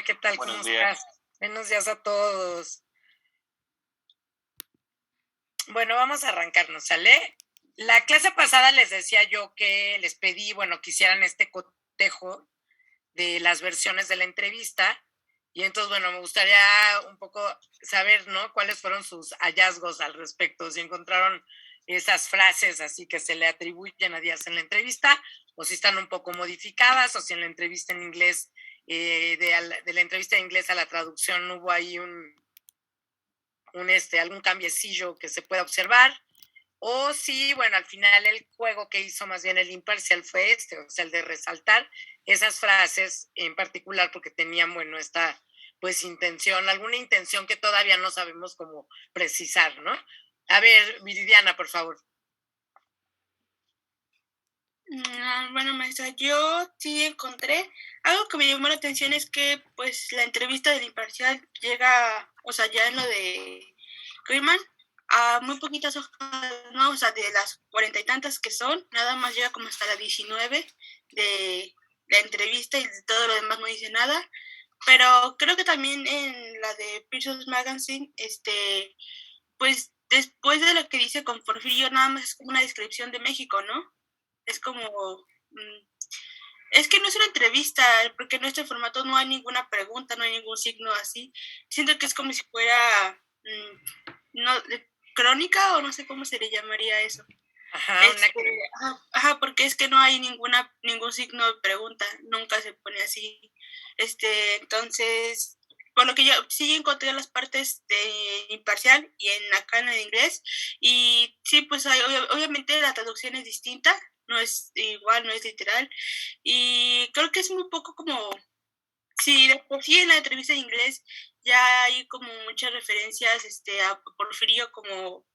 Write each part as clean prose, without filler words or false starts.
Hola, ¿qué tal? ¿Cómo Buenos días. estás? Buenos días a todos. Bueno, vamos a arrancarnos, ¿sale? La clase pasada les decía yo que les pedí, bueno, que hicieran este cotejo de las versiones de la entrevista. Y entonces, bueno, me gustaría un poco saber, ¿no? Cuáles fueron sus hallazgos al respecto, si encontraron esas frases así que se le atribuyen a Díaz en la entrevista, o si están un poco modificadas, o si en la entrevista en inglés, de la entrevista en inglés a la traducción hubo ahí algún cambiecillo que se pueda observar, o si, bueno, al final el juego que hizo más bien el imparcial fue o sea, el de resaltar esas frases en particular porque tenían, bueno, esta pues intención, alguna intención que todavía no sabemos cómo precisar, ¿no? A ver, Viridiana, por favor. Bueno, maestra, yo sí encontré algo que me llamó la atención es que pues la entrevista del imparcial llega, o sea, ya en lo de Griezmann, a muy poquitas hojas, ¿no? O sea, de las 40 y tantas que son, nada más llega como hasta la 19 de la entrevista y de todo lo demás no dice nada. Pero creo que también en la de Pearson's Magazine, pues después de lo que dice con Porfirio, nada más es como una descripción de México, ¿no? Es como, es que no es una entrevista, porque en este formato no hay ninguna pregunta, no hay ningún signo así. Siento que es como si fuera, no, crónica o no sé cómo se le llamaría eso. Ajá, Porque es que no hay ningún signo de pregunta, nunca se pone así. Entonces, por lo que yo sí encontré las partes de imparcial y acá en el inglés, y sí, pues obviamente la traducción es distinta, no es igual, no es literal, y creo que es muy poco como, si de por sí en la entrevista en inglés ya hay como muchas referencias a Porfirio como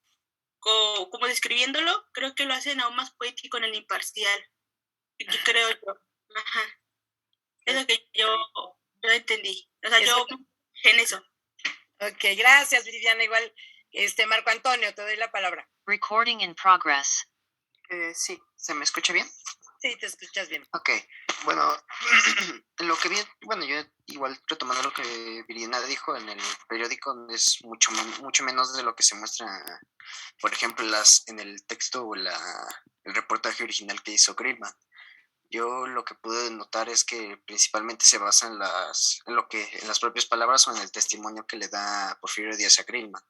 describiéndolo, creo que lo hacen aún más poético en el imparcial. Yo creo yo. Ajá. Es lo que yo entendí. O sea, yo en eso. Ok, gracias, Viridiana. Igual, Marco Antonio, te doy la palabra. Recording in progress. Sí, ¿se me escucha bien? Sí, te escuchas bien. Ok, bueno, lo que vi, bueno, yo igual retomando lo que Viridiana dijo, en el periódico es mucho menos de lo que se muestra, por ejemplo, en el texto o el reportaje original que hizo Grillman. Yo lo que pude notar es que principalmente se basa en las propias palabras o en el testimonio que le da Porfirio Díaz a Grillman.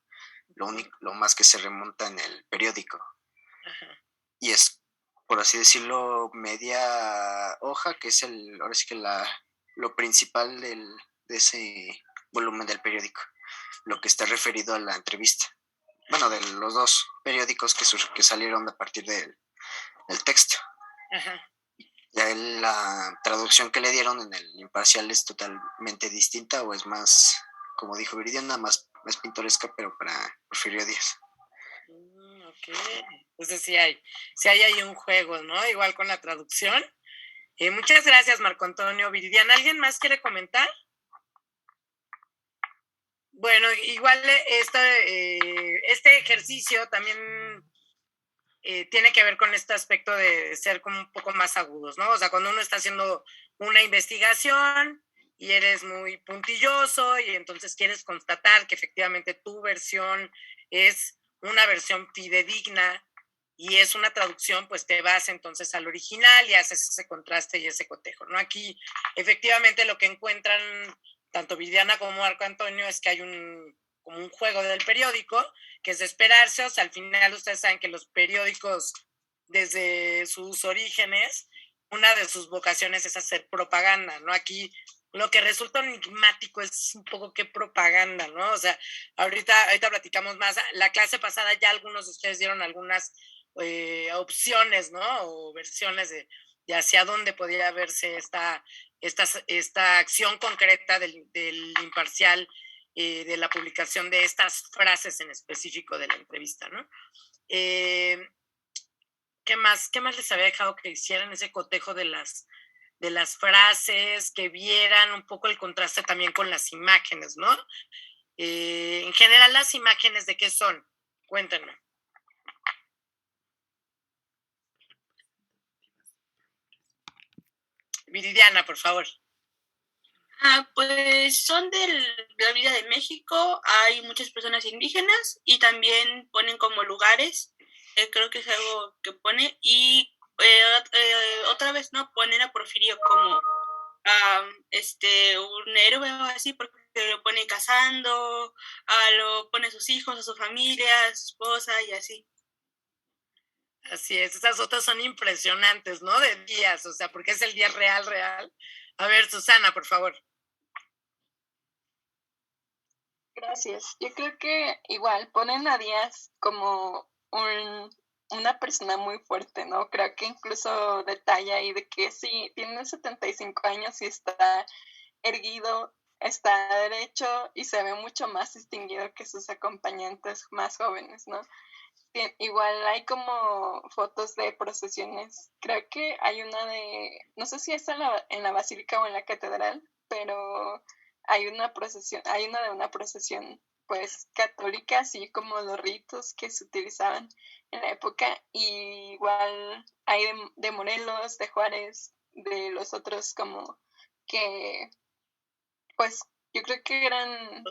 Lo más que se remonta en el periódico. Ajá. Y es, por así decirlo, media hoja, que es ahora sí que lo principal de ese volumen del periódico, lo que está referido a la entrevista. Bueno, de los dos periódicos que salieron a partir del texto. Ajá. Ya la traducción que le dieron en el imparcial es totalmente distinta, o es más, como dijo Viridiana, más pintoresca, pero para Porfirio Díaz. Ok, entonces sí hay ahí un juego, ¿no? Igual con la traducción. Muchas gracias, Marco Antonio. Viridiana, ¿alguien más quiere comentar? Bueno, igual este ejercicio también tiene que ver con este aspecto de ser como un poco más agudos, ¿no? O sea, cuando uno está haciendo una investigación y eres muy puntilloso y entonces quieres constatar que efectivamente tu versión es una versión fidedigna y es una traducción, pues te vas entonces al original y haces ese contraste y ese cotejo, ¿no? Aquí efectivamente lo que encuentran tanto Viviana como Marco Antonio es que hay como un juego del periódico, que es de esperarse. O sea, al final ustedes saben que los periódicos, desde sus orígenes, una de sus vocaciones es hacer propaganda, ¿no? Aquí lo que resulta enigmático es un poco qué propaganda, ¿no? O sea, ahorita platicamos más. La clase pasada ya algunos de ustedes dieron algunas opciones, ¿no? O versiones de hacia dónde podía verse esta acción concreta del imparcial, de la publicación de estas frases en específico de la entrevista, ¿no? ¿Qué más les había dejado que hicieran ese cotejo de las frases, que vieran un poco el contraste también con las imágenes, ¿no? En general, las imágenes, ¿de qué son? Cuéntenme. Viridiana, por favor. Pues son de la vida de México, hay muchas personas indígenas y también ponen como lugares, creo que es algo que pone, y otra vez no ponen a Porfirio como un héroe o así, porque lo pone casando, lo pone a sus hijos, a su familia, a su esposa y así. Así es, esas otras son impresionantes, ¿no? De días, o sea, porque es el día real, real. A ver, Susana, por favor. Gracias. Yo creo que igual ponen a Díaz como una persona muy fuerte, ¿no? Creo que incluso detalla ahí de que sí, tiene 75 años y está erguido, está derecho y se ve mucho más distinguido que sus acompañantes más jóvenes, ¿no? Igual hay como fotos de procesiones. Creo que hay una no sé si es en la basílica o en la catedral, pero hay una procesión, hay una de una procesión pues católica, así como los ritos que se utilizaban en la época. Y igual hay de Morelos, de Juárez, de los otros como que pues yo creo que eran,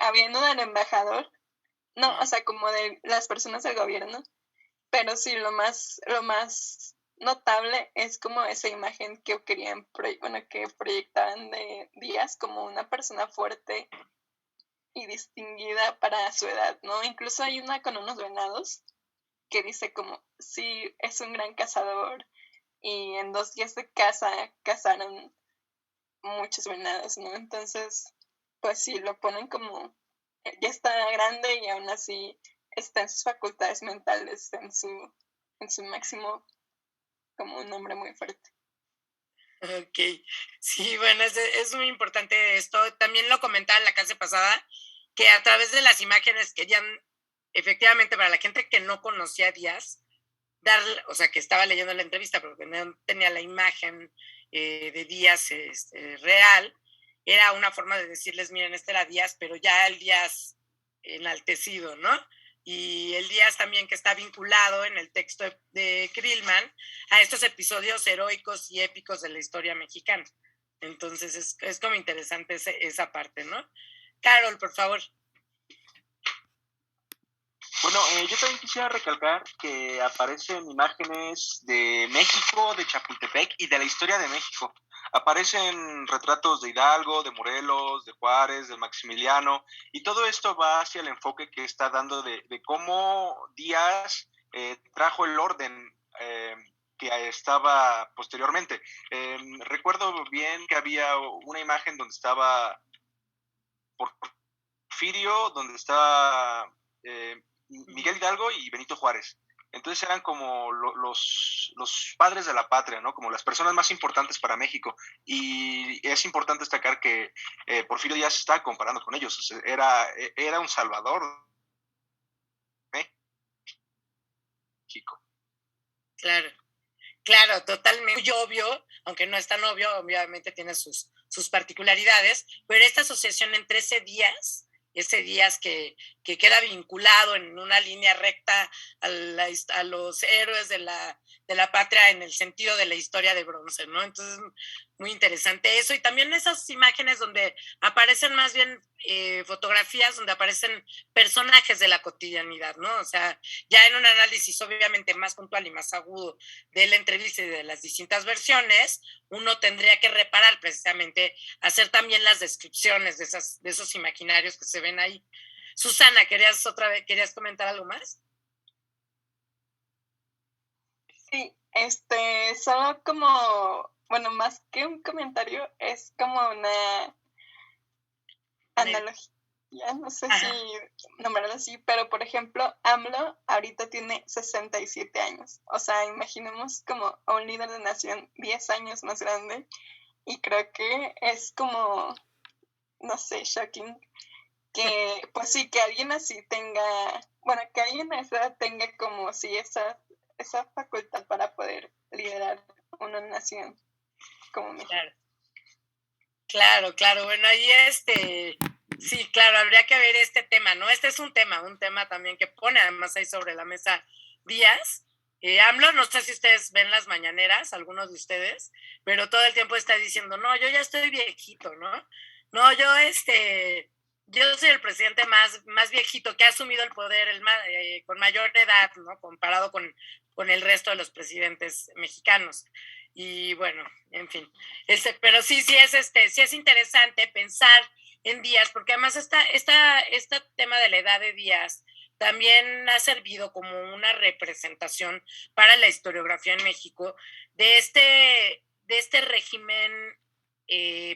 había uno del embajador, no, o sea, como de las personas del gobierno, pero sí, lo más notable es como esa imagen que querían, que proyectaban de Díaz como una persona fuerte y distinguida para su edad, ¿no? Incluso hay una con unos venados que dice como, sí, es un gran cazador y en 2 días de caza cazaron muchos venados, ¿no? Entonces, pues sí, lo ponen como, ya está grande y aún así está en sus facultades mentales, en su máximo, como un hombre muy fuerte. Ok, sí, bueno, es muy importante esto. También lo comentaba en la clase pasada, que a través de las imágenes querían, efectivamente, para la gente que no conocía a Díaz, o sea, que estaba leyendo la entrevista, pero que no tenía la imagen de Díaz real, era una forma de decirles, miren, este era Díaz, pero ya el Díaz enaltecido, ¿no? Y el Díaz también que está vinculado en el texto de Krillman a estos episodios heroicos y épicos de la historia mexicana. Entonces es como interesante esa parte, ¿no? Carol, por favor. Bueno, yo también quisiera recalcar que aparecen imágenes de México, de Chapultepec y de la historia de México. Aparecen retratos de Hidalgo, de Morelos, de Juárez, de Maximiliano, y todo esto va hacia el enfoque que está dando de cómo Díaz trajo el orden que estaba posteriormente. Recuerdo bien que había una imagen donde estaba Porfirio, donde estaba Miguel Hidalgo y Benito Juárez. Entonces eran como los padres de la patria, ¿no? Como las personas más importantes para México. Y es importante destacar que Porfirio ya se estaba comparando con ellos. O sea, era un salvador de México. Claro, totalmente. Muy obvio, aunque no es tan obvio, obviamente tiene sus particularidades, pero esta asociación entre ese Díaz que queda vinculado en una línea recta a los héroes de la patria en el sentido de la historia de bronce, ¿no? Entonces, muy interesante eso. Y también esas imágenes donde aparecen más bien fotografías, donde aparecen personajes de la cotidianidad, ¿no? O sea, ya en un análisis obviamente más puntual y más agudo de la entrevista y de las distintas versiones, uno tendría que reparar precisamente, hacer también las descripciones de esos imaginarios que se ven ahí. Susana, ¿querías comentar algo más? Sí, solo como, bueno, más que un comentario, es como una analogía, no sé si nombrarlo así, pero por ejemplo, AMLO ahorita tiene 67 años. O sea, imaginemos como a un líder de nación 10 años más grande y creo que es como, no sé, shocking que, pues sí, que alguien así tenga, bueno, que alguien a esa edad tenga como sí esa facultad para poder liderar una nación como México. Claro, bueno, ahí sí, claro, habría que ver este tema, ¿no? Este es un tema también que pone además ahí sobre la mesa Díaz, AMLO, no sé si ustedes ven las mañaneras, algunos de ustedes, pero todo el tiempo está diciendo, no, yo ya estoy viejito, ¿no? No, yo soy el presidente más viejito que ha asumido el poder con mayor edad, ¿no? Comparado con el resto de los presidentes mexicanos. Y bueno, en fin. Pero sí es interesante pensar en Díaz, porque además este tema de la edad de Díaz también ha servido como una representación para la historiografía en México de este régimen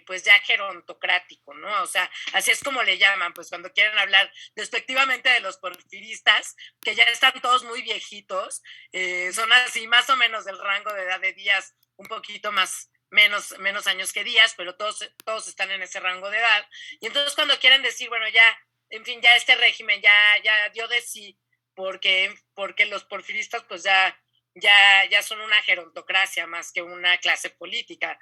pues ya gerontocrático, ¿no? O sea, así es como le llaman, pues cuando quieren hablar despectivamente de los porfiristas, que ya están todos muy viejitos, son así más o menos del rango de edad de Díaz, un poquito menos años que Díaz, pero todos están en ese rango de edad. Y entonces cuando quieren decir, bueno, ya, en fin, ya este régimen ya dio de sí, porque los porfiristas pues ya son una gerontocracia más que una clase política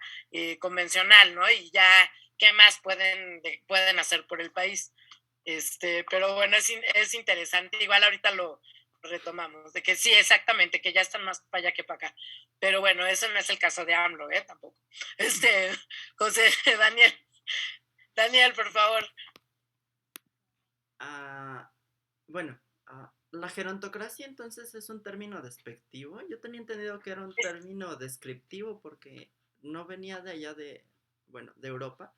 convencional, ¿no? Y ya, ¿qué más pueden hacer por el país? Pero bueno, es interesante. Igual ahorita lo retomamos, de que sí, exactamente, que ya están más para allá que para acá. Pero bueno, eso no es el caso de AMLO, tampoco. José, Daniel, por favor. Bueno, la gerontocracia entonces es un término despectivo. Yo tenía entendido que era un término descriptivo porque no venía de allá de Europa.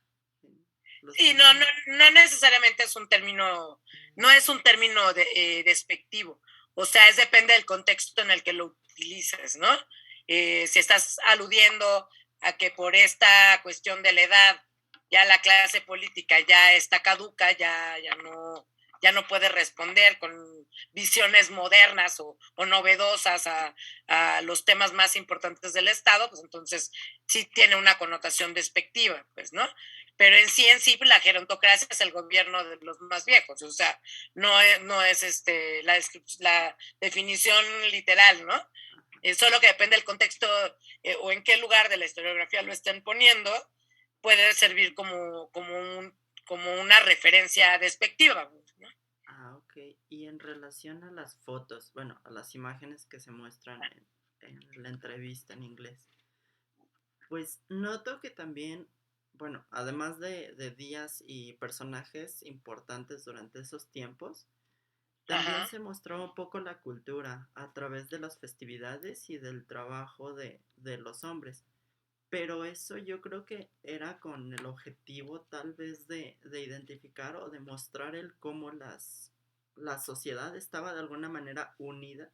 Sí, no necesariamente es un término, no es un término despectivo. O sea, depende del contexto en el que lo utilices, ¿no? Si estás aludiendo a que por esta cuestión de la edad ya la clase política ya está caduca, ya no puede responder con visiones modernas o novedosas a los temas más importantes del Estado, pues entonces sí tiene una connotación despectiva, pues, ¿no? Pero en sí, la gerontocracia es el gobierno de los más viejos, o sea, no es la definición literal, ¿no? Solo que depende del contexto o en qué lugar de la historiografía lo estén poniendo, puede servir como una referencia despectiva, ¿no? Ok. Y en relación a las fotos, bueno, a las imágenes que se muestran en la entrevista en inglés, pues noto que también, bueno, además de Díaz y personajes importantes durante esos tiempos, también se mostró un poco la cultura a través de las festividades y del trabajo de los hombres. Pero eso yo creo que era con el objetivo tal vez de identificar o demostrar el cómo la sociedad estaba de alguna manera unida.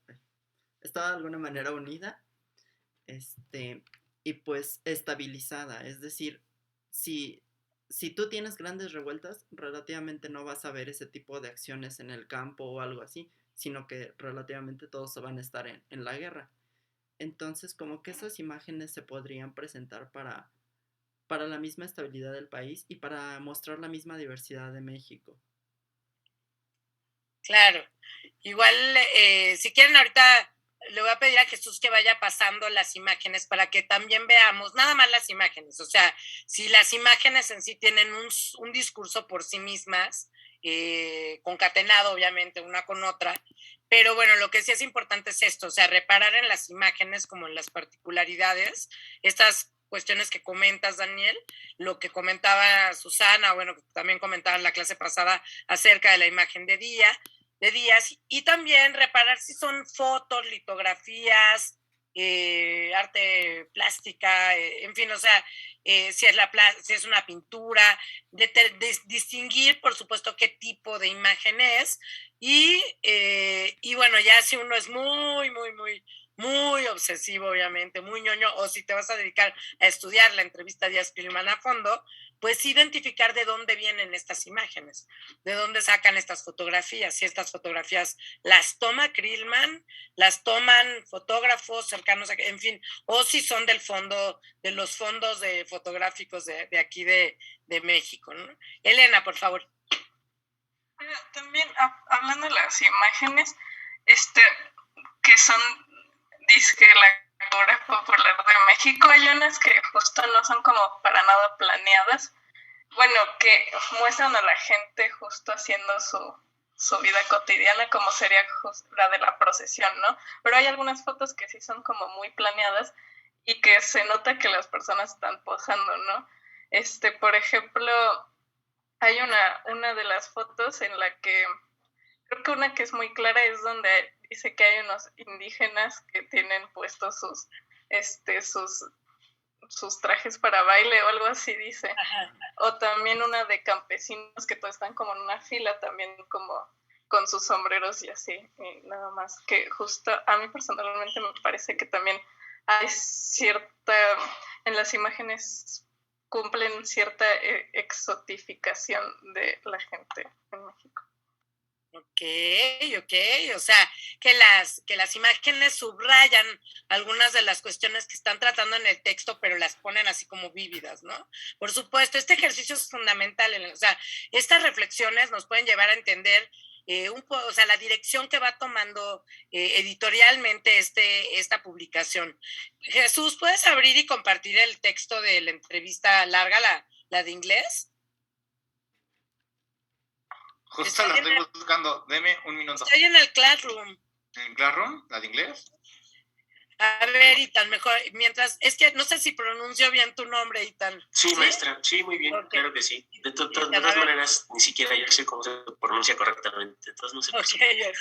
Y pues estabilizada. Es decir, si tú tienes grandes revueltas, relativamente no vas a ver ese tipo de acciones en el campo o algo así, sino que relativamente todos van a estar en la guerra. Entonces, como que esas imágenes se podrían presentar para la misma estabilidad del país y para mostrar la misma diversidad de México. Claro. Igual, si quieren ahorita le voy a pedir a Jesús que vaya pasando las imágenes para que también veamos, nada más las imágenes, o sea, si las imágenes en sí tienen un discurso por sí mismas, concatenado obviamente una con otra, pero bueno, lo que sí es importante es esto, o sea, reparar en las imágenes como en las particularidades, estas cuestiones que comentas, Daniel, lo que comentaba Susana, bueno, también comentaba en la clase pasada acerca de la imagen de Díaz, y también reparar si son fotos, litografías, arte plástica, en fin, o sea, si es una pintura, distinguir, por supuesto, qué tipo de imagen es, y bueno, ya si uno es muy, muy, muy, muy obsesivo, obviamente, muy ñoño, o si te vas a dedicar a estudiar la entrevista a Díaz Pilman a fondo, pues identificar de dónde vienen estas imágenes, de dónde sacan estas fotografías, si estas fotografías las toma Krillman, las toman fotógrafos cercanos, en fin, o si son de los fondos fotográficos de aquí de México, ¿no? Elena, por favor. También hablando de las imágenes, que son disque la cultura popular de México, hay unas que justo no son como para nada planeadas, bueno, que muestran a la gente justo haciendo su vida cotidiana, como sería la de la procesión, ¿no? Pero hay algunas fotos que sí son como muy planeadas y que se nota que las personas están posando, ¿no? Por ejemplo, hay una de las fotos en la que, creo que una que es muy clara es donde dice que hay unos indígenas que tienen puestos sus trajes para baile o algo así dice. Ajá. O también una de campesinos que todos están como en una fila también como con sus sombreros y así, y nada más que justo a mí personalmente me parece que también hay en las imágenes cumplen cierta exotificación de la gente en México. Ok, o sea, que las imágenes subrayan algunas de las cuestiones que están tratando en el texto, pero las ponen así como vívidas, ¿no? Por supuesto, este ejercicio es fundamental, o sea, estas reflexiones nos pueden llevar a entender o sea, la dirección que va tomando editorialmente esta publicación. Jesús, ¿puedes abrir y compartir el texto de la entrevista larga, la de inglés? Justo la estoy buscando. Deme un minuto. Estoy en el Classroom. ¿En Classroom? ¿La de inglés? A ver, Itan, mejor, mientras, es que no sé si pronuncio bien tu nombre, Itan. Sí, maestra, sí, muy bien, okay. Claro que sí. De todas maneras, ni siquiera yo sé cómo se pronuncia correctamente, entonces no sé por qué.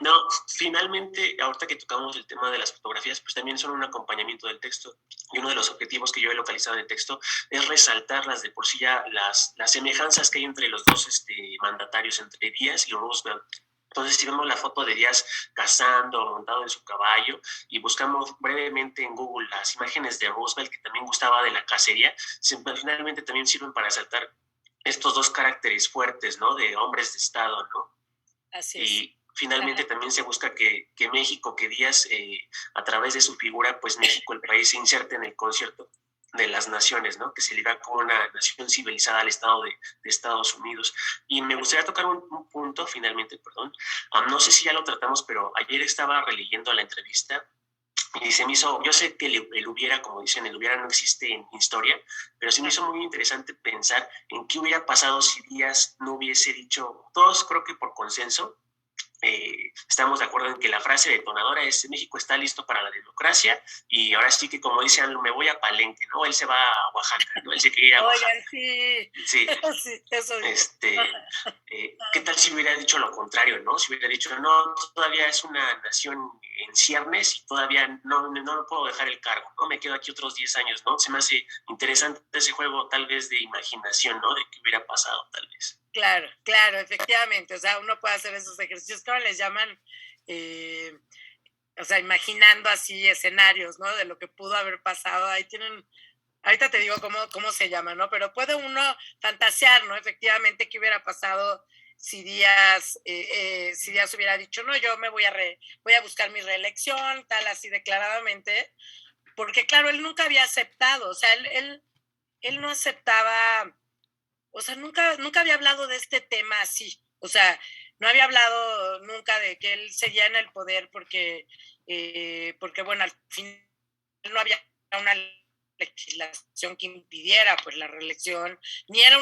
No, finalmente, ahorita que tocamos el tema de las fotografías, pues también son un acompañamiento del texto, y uno de los objetivos que yo he localizado en el texto es resaltar las de por sí ya las semejanzas que hay entre los dos mandatarios, entre Díaz y Roosevelt. Entonces, si vemos la foto de Díaz cazando, montado en su caballo, y buscamos brevemente en Google las imágenes de Roosevelt, que también gustaba de la cacería, finalmente también sirven para resaltar estos dos caracteres fuertes, ¿no? De hombres de Estado, ¿no? Así es. Y finalmente también se busca que México, que Díaz, a través de su figura, pues México, el país, se inserte en el concierto de las naciones, ¿no? Que se liga como una nación civilizada al Estado de Estados Unidos. Y me gustaría tocar un punto, finalmente, perdón. No sé si ya lo tratamos, pero ayer estaba releyendo la entrevista y se me hizo, yo sé que el hubiera, como dicen, el hubiera no existe en historia, pero se me hizo muy interesante pensar en qué hubiera pasado si Díaz no hubiese dicho, todos creo que por consenso, estamos de acuerdo en que la frase detonadora es México está listo para la democracia y ahora sí que como dicen, me voy a Palenque, ¿no? Él se va a Oaxaca, ¿no? Él se quiere ir a Oaxaca. Oigan, sí. Sí. Sí, eso ¿Qué tal si hubiera dicho lo contrario, no? Si hubiera dicho, no, todavía es una nación en ciernes y todavía no puedo dejar el cargo, ¿no? Me quedo aquí otros 10 años, ¿no? Se me hace interesante ese juego tal vez de imaginación, ¿no? De qué hubiera pasado tal vez. Claro, efectivamente. O sea, uno puede hacer esos ejercicios, ¿cómo les llaman? O sea, imaginando así escenarios, ¿no? De lo que pudo haber pasado. Ahí tienen, ahorita te digo cómo se llama, ¿no? Pero puede uno fantasear, ¿no? Efectivamente, ¿qué hubiera pasado si Díaz hubiera dicho, no, yo me voy a buscar mi reelección, tal, así declaradamente? Porque, claro, él nunca había aceptado, o sea, él no aceptaba. O sea, nunca había hablado de este tema así. O sea, no había hablado nunca de que él seguía en el poder porque bueno, al final no había una legislación que impidiera pues la reelección, ni era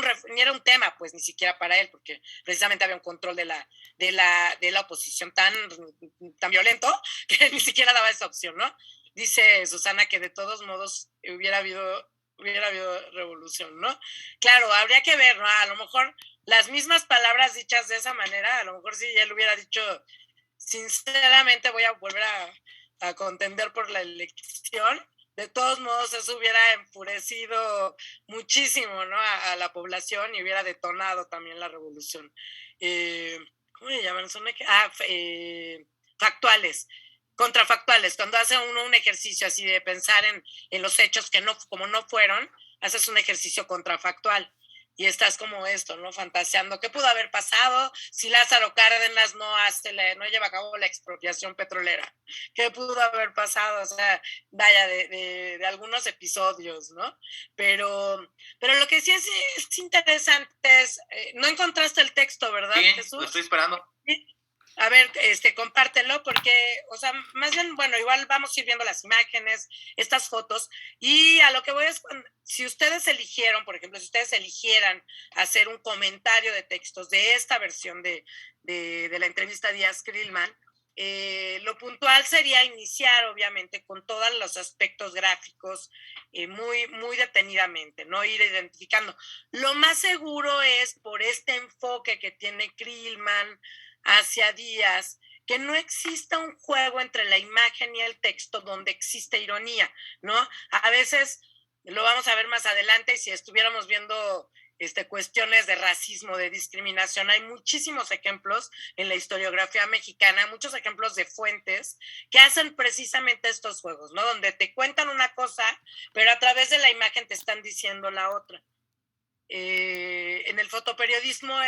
un tema, pues ni siquiera para él, porque precisamente había un control de la oposición tan violento que ni siquiera daba esa opción, ¿no? Dice Susana que de todos modos hubiera habido revolución, ¿no? Claro, habría que ver, ¿no? A lo mejor las mismas palabras dichas de esa manera, a lo mejor si él hubiera dicho, sinceramente voy a volver a contender por la elección, de todos modos eso hubiera enfurecido muchísimo, ¿no? A la población y hubiera detonado también la revolución. ¿Cómo le llaman? Factuales. Contrafactuales, cuando hace uno un ejercicio así de pensar en los hechos que como no fueron, haces un ejercicio contrafactual y estás como esto, ¿no? Fantaseando qué pudo haber pasado si Lázaro Cárdenas no lleva a cabo la expropiación petrolera, qué pudo haber pasado, o sea, vaya, de algunos episodios, ¿no? Pero lo que sí es interesante es, no encontraste el texto, ¿verdad, sí, Jesús? lo estoy esperando. A ver, compártelo porque, o sea, más bien, bueno, igual vamos a ir viendo las imágenes, estas fotos, y a lo que voy es, si ustedes eligieron, por ejemplo, si ustedes eligieran hacer un comentario de textos de esta versión de la entrevista a Díaz Krillman, lo puntual sería iniciar, obviamente, con todos los aspectos gráficos muy, muy detenidamente, ¿no? Ir identificando. Lo más seguro es, por este enfoque que tiene Krillman hacia Díaz, que no exista un juego entre la imagen y el texto donde existe ironía, ¿no? A veces lo vamos a ver más adelante, y si estuviéramos viendo cuestiones de racismo, de discriminación, hay muchísimos ejemplos en la historiografía mexicana, muchos ejemplos de fuentes que hacen precisamente estos juegos, ¿no? Donde te cuentan una cosa, pero a través de la imagen te están diciendo la otra. En el fotoperiodismo,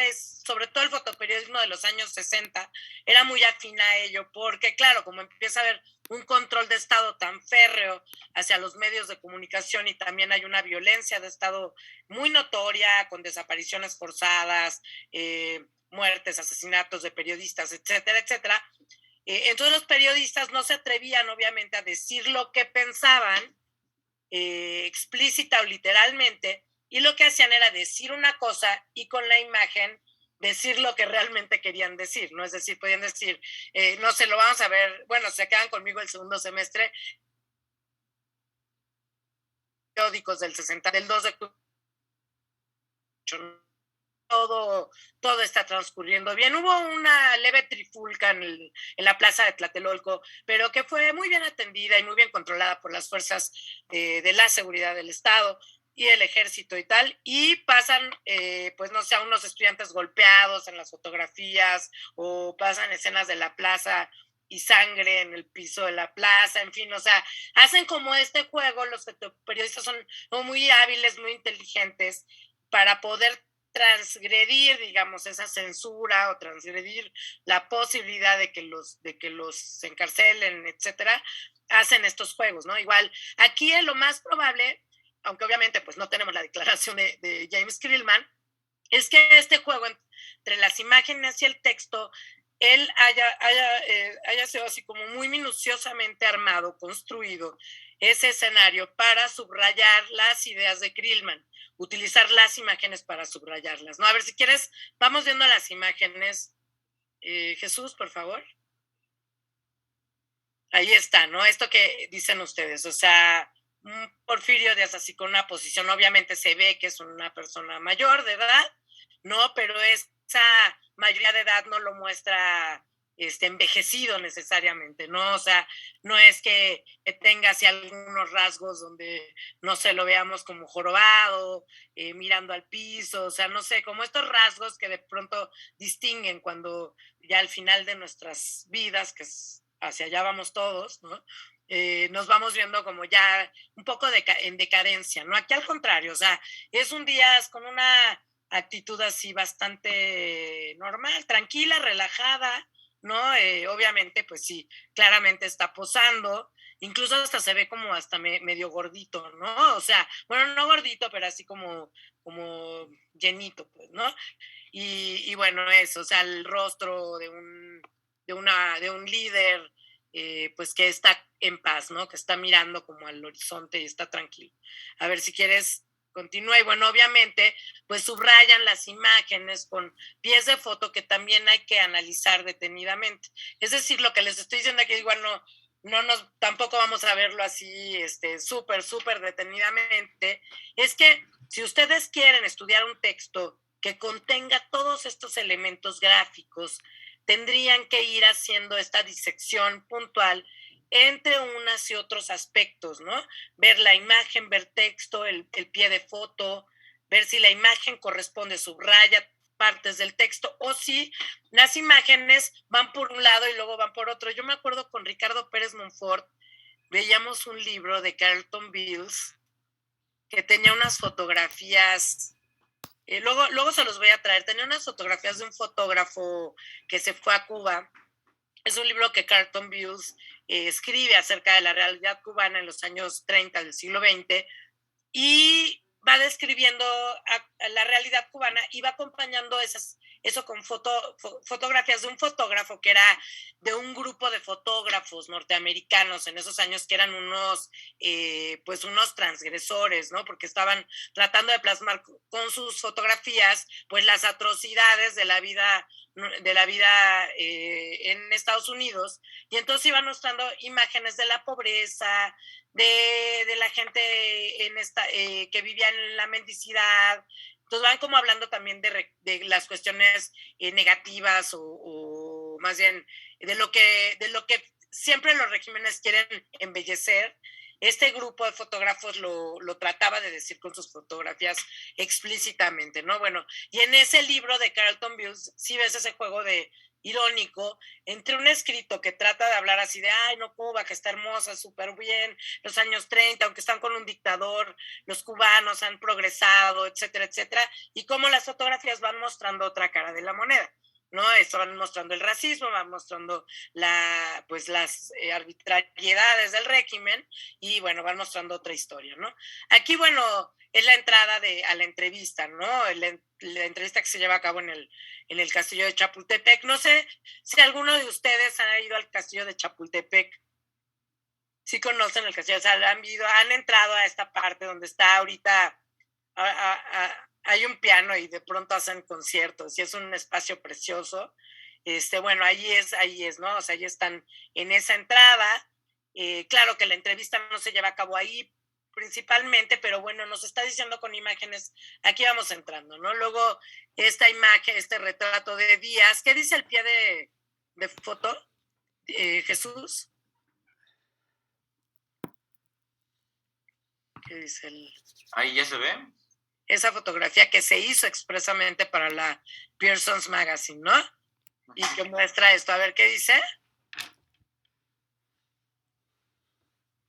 sobre todo el fotoperiodismo de los años 60, era muy afín a ello, porque claro, como empieza a haber un control de Estado tan férreo hacia los medios de comunicación, y también hay una violencia de Estado muy notoria, con desapariciones forzadas, muertes, asesinatos de periodistas, etcétera, etcétera. Entonces los periodistas no se atrevían, obviamente, a decir lo que pensaban, explícita o literalmente, y lo que hacían era decir una cosa y con la imagen decir lo que realmente querían decir, ¿no? Es decir, podían decir, no sé, lo vamos a ver, bueno, se quedan conmigo el segundo semestre, periódicos del 60, del 2 de octubre, todo está transcurriendo bien. Hubo una leve trifulca en la plaza de Tlatelolco, pero que fue muy bien atendida y muy bien controlada por las fuerzas de la seguridad del Estado y el ejército y tal, y pasan, pues no sé, a unos estudiantes golpeados en las fotografías, o pasan escenas de la plaza y sangre en el piso de la plaza, en fin, o sea, hacen como este juego. Los periodistas son muy hábiles, muy inteligentes, para poder transgredir, digamos, esa censura, o transgredir la posibilidad de que los encarcelen, etcétera. Hacen estos juegos, ¿no? Igual, aquí lo más probable, aunque obviamente pues no tenemos la declaración de James Krillman, es que este juego entre las imágenes y el texto, él haya sido así como muy minuciosamente armado, construido ese escenario para subrayar las ideas de Krillman, utilizar las imágenes para subrayarlas, ¿no? A ver, si quieres, vamos viendo las imágenes. Jesús, por favor. Ahí está, ¿no? Esto que dicen ustedes, o sea, Porfirio Díaz así con una posición, obviamente se ve que es una persona mayor de edad, ¿no? Pero esa mayoría de edad no lo muestra envejecido necesariamente, ¿no? O sea, no es que tenga así algunos rasgos donde no se lo veamos como jorobado, mirando al piso, o sea, no sé, como estos rasgos que de pronto distinguen cuando ya al final de nuestras vidas, que es hacia allá vamos todos, ¿no? Nos vamos viendo como ya un poco en decadencia, ¿no? Aquí al contrario, o sea, es un Díaz con una actitud así bastante normal, tranquila, relajada, ¿no? Obviamente, pues sí, claramente está posando, incluso hasta se ve como hasta medio gordito, ¿no? O sea, bueno, no gordito, pero así como llenito, pues, ¿no? Y bueno, eso, o sea, el rostro de un líder, pues que está en paz, ¿no? Que está mirando como al horizonte y está tranquilo. A ver, si quieres, continúa. Y bueno, obviamente, pues subrayan las imágenes con pies de foto que también hay que analizar detenidamente. Es decir, lo que les estoy diciendo aquí, igual tampoco vamos a verlo así, súper detenidamente. Es que si ustedes quieren estudiar un texto que contenga todos estos elementos gráficos, tendrían que ir haciendo esta disección puntual entre unas y otros aspectos, ¿no? Ver la imagen, ver texto, el pie de foto, ver si la imagen corresponde, subraya partes del texto, o si las imágenes van por un lado y luego van por otro. Yo me acuerdo con Ricardo Pérez Monfort, veíamos un libro de Carlton Beals que tenía unas fotografías, luego se los voy a traer, tenía unas fotografías de un fotógrafo que se fue a Cuba. Es un libro que Carlton Beals escribe acerca de la realidad cubana en los años 30 del siglo XX, y va describiendo a la realidad cubana y va acompañando eso con fotografías de un fotógrafo que era de un grupo de fotógrafos norteamericanos en esos años que eran pues unos transgresores, ¿no? Porque estaban tratando de plasmar con sus fotografías pues las atrocidades de la vida en Estados Unidos, y entonces iban mostrando imágenes de la pobreza, de la gente que vivía en la mendicidad. Entonces van como hablando también de las cuestiones negativas o más bien de lo que siempre los regímenes quieren embellecer. Este grupo de fotógrafos lo trataba de decir con sus fotografías explícitamente, ¿no? Bueno, y en ese libro de Carlton Bulls sí ves ese juego de irónico entre un escrito que trata de hablar así de, ay, no, Cuba, que está hermosa, súper bien, los años 30, aunque están con un dictador, los cubanos han progresado, etcétera, etcétera, y cómo las fotografías van mostrando otra cara de la moneda, ¿no? Esto van mostrando el racismo, van mostrando pues las arbitrariedades del régimen, y bueno, van mostrando otra historia, ¿no? Aquí, bueno, es la entrada a la entrevista, ¿no? La entrevista que se lleva a cabo en el castillo de Chapultepec. No sé si alguno de ustedes ha ido al castillo de Chapultepec. Sí conocen el castillo, o sea, han entrado a esta parte donde está ahorita, hay un piano y de pronto hacen conciertos y es un espacio precioso. Bueno, ahí es, ¿no? O sea, ahí están en esa entrada. Claro que la entrevista no se lleva a cabo ahí principalmente, pero bueno, nos está diciendo con imágenes, aquí vamos entrando, ¿no? Luego esta imagen, este retrato de Díaz, ¿qué dice el pie de foto? Jesús. ¿Qué dice Ahí ya se ve. Esa fotografía que se hizo expresamente para la Pearson's Magazine, ¿no? Y que muestra esto, a ver, ¿qué dice?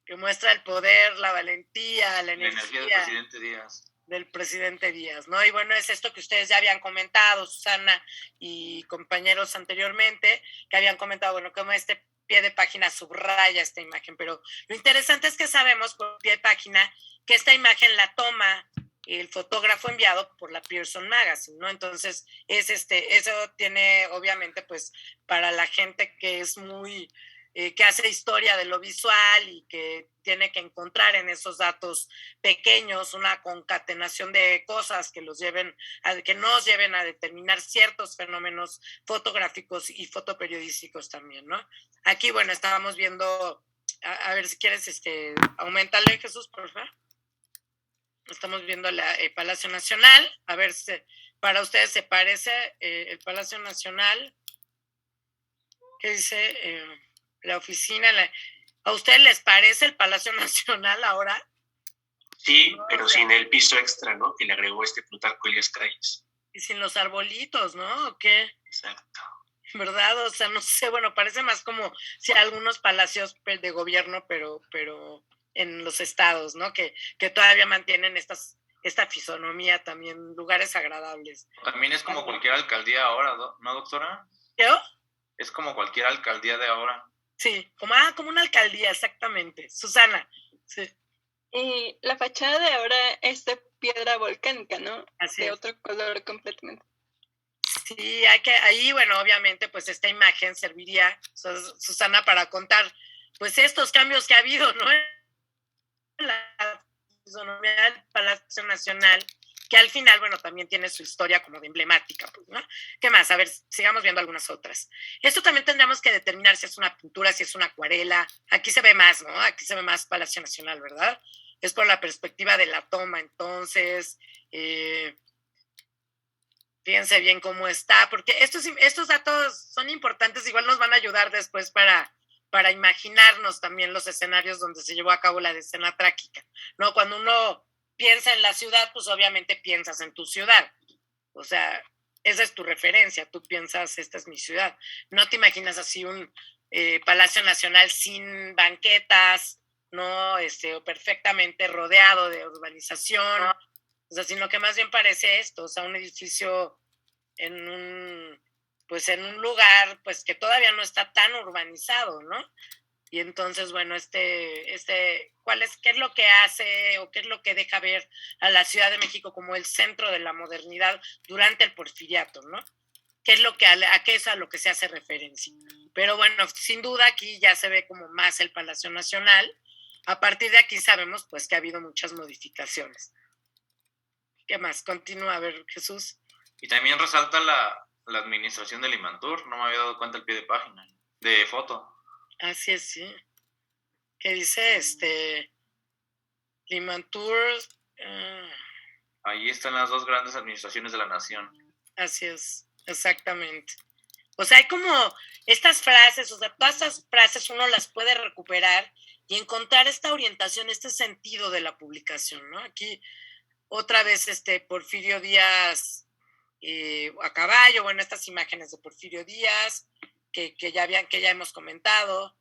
Que muestra el poder, la valentía, la energía del presidente Díaz, ¿no? Y bueno, es esto que ustedes ya habían comentado, Susana y compañeros anteriormente, que habían comentado, bueno, cómo este pie de página subraya esta imagen, pero lo interesante es que sabemos por pie de página que esta imagen la toma el fotógrafo enviado por la Pearson Magazine, ¿no? Entonces, eso tiene, obviamente, pues, para la gente que es muy que hace historia de lo visual y que tiene que encontrar en esos datos pequeños una concatenación de cosas que nos lleven a determinar ciertos fenómenos fotográficos y fotoperiodísticos también, ¿no? Aquí, bueno, estábamos viendo, a ver si quieres, aumentale, Jesús, por favor. Estamos viendo el Palacio Nacional, a ver si para ustedes se parece el Palacio Nacional. ¿Qué dice? La oficina, ¿a ustedes les parece el Palacio Nacional ahora? Sí, pero sin el piso extra, ¿no? Que le agregó Plutarco Elías Calles. Y sin los arbolitos, ¿no? ¿O qué? Exacto. ¿Verdad? O sea, no sé, bueno, parece más como si algunos palacios de gobierno, pero en los estados, ¿no? Que todavía mantienen esta fisonomía también, lugares agradables. También es como cualquier alcaldía ahora, ¿no, doctora? ¿Qué? Es como cualquier alcaldía de ahora. Sí, como una alcaldía, exactamente. Susana, sí. Y la fachada de ahora es de piedra volcánica, ¿no? Así de es. Otro color completamente. Sí, ahí, bueno, obviamente, pues esta imagen serviría, Susana, para contar, pues estos cambios que ha habido, ¿no? En la fisonomía del Palacio Nacional, que al final, bueno, también tiene su historia como de emblemática, pues, ¿no? ¿Qué más? A ver, sigamos viendo algunas otras. Esto también tendríamos que determinar si es una pintura, si es una acuarela. Aquí se ve más, ¿no? Aquí se ve más Palacio Nacional, ¿verdad? Es por la perspectiva de la toma, entonces, fíjense bien cómo está, porque estos datos son importantes, igual nos van a ayudar después para imaginarnos también los escenarios donde se llevó a cabo la escena trágica, ¿no? Cuando uno piensa en la ciudad, pues obviamente piensas en tu ciudad. O sea, esa es tu referencia. Tú piensas, esta es mi ciudad. No te imaginas así un Palacio Nacional sin banquetas, ¿no? O perfectamente rodeado de urbanización. O sea, sino que más bien parece esto, o sea, un edificio en un lugar, pues, que todavía no está tan urbanizado, ¿no? Y entonces, bueno, ¿qué es lo que hace o qué es lo que deja ver a la Ciudad de México como el centro de la modernidad durante el Porfiriato, ¿no? qué es lo que a qué es a lo que se hace referencia. Pero bueno, sin duda aquí ya se ve como más el Palacio Nacional. A partir de aquí sabemos pues que ha habido muchas modificaciones. ¿Qué más? Continúa, a ver, Jesús. Y también resalta la administración del Imantur. No me había dado cuenta el pie de página, de foto. Así es, sí. ¿Qué dice Limantur? Ahí están las dos grandes administraciones de la nación. Así es, exactamente. O sea, hay como estas frases, o sea, todas estas frases uno las puede recuperar y encontrar esta orientación, este sentido de la publicación, ¿no? Aquí otra vez Porfirio Díaz a caballo, bueno, estas imágenes de Porfirio Díaz que ya hemos comentado.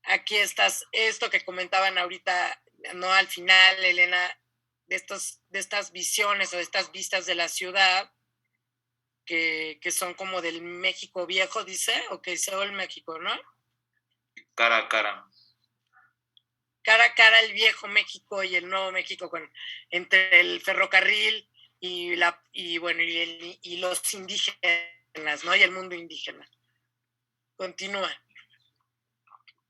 Aquí esto que comentaban ahorita, no al final, Elena, de estas visiones o de estas vistas de la ciudad que son como del México viejo, dice, o que hizo el México, ¿no? Cara a cara. Cara a cara el viejo México y el nuevo México, entre el ferrocarril y los indígenas, ¿no? Y el mundo indígena. Continúa.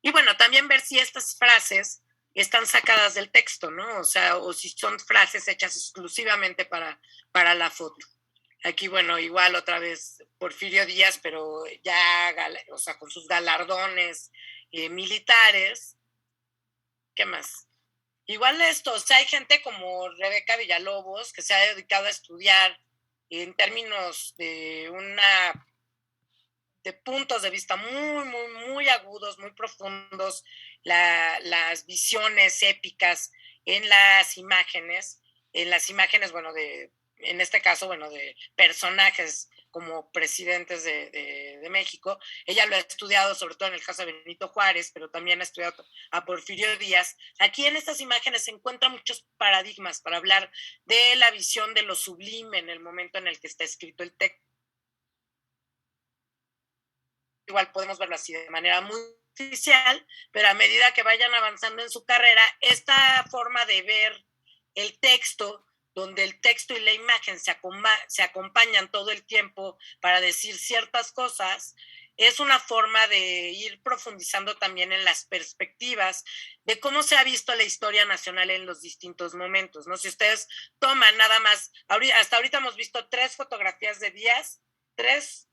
Y bueno, también ver si estas frases están sacadas del texto, ¿no? O sea, o si son frases hechas exclusivamente para la foto. Aquí, bueno, igual otra vez Porfirio Díaz, pero ya, o sea, con sus galardones militares. ¿Qué más? Igual o sea, hay gente como Rebeca Villalobos que se ha dedicado a estudiar en términos de puntos de vista muy, muy, muy agudos, muy profundos, las visiones épicas en las imágenes, bueno, en este caso, bueno, de personajes como presidentes de México. Ella lo ha estudiado sobre todo en el caso de Benito Juárez, pero también ha estudiado a Porfirio Díaz. Aquí en estas imágenes se encuentran muchos paradigmas para hablar de la visión de lo sublime en el momento en el que está escrito el texto. Igual podemos verlo así de manera muy oficial, pero a medida que vayan avanzando en su carrera, esta forma de ver el texto, donde el texto y la imagen se acompañan todo el tiempo para decir ciertas cosas, es una forma de ir profundizando también en las perspectivas de cómo se ha visto la historia nacional en los distintos momentos, ¿no? Si ustedes toman nada más, hasta ahorita hemos visto 3 fotografías de Díaz, 3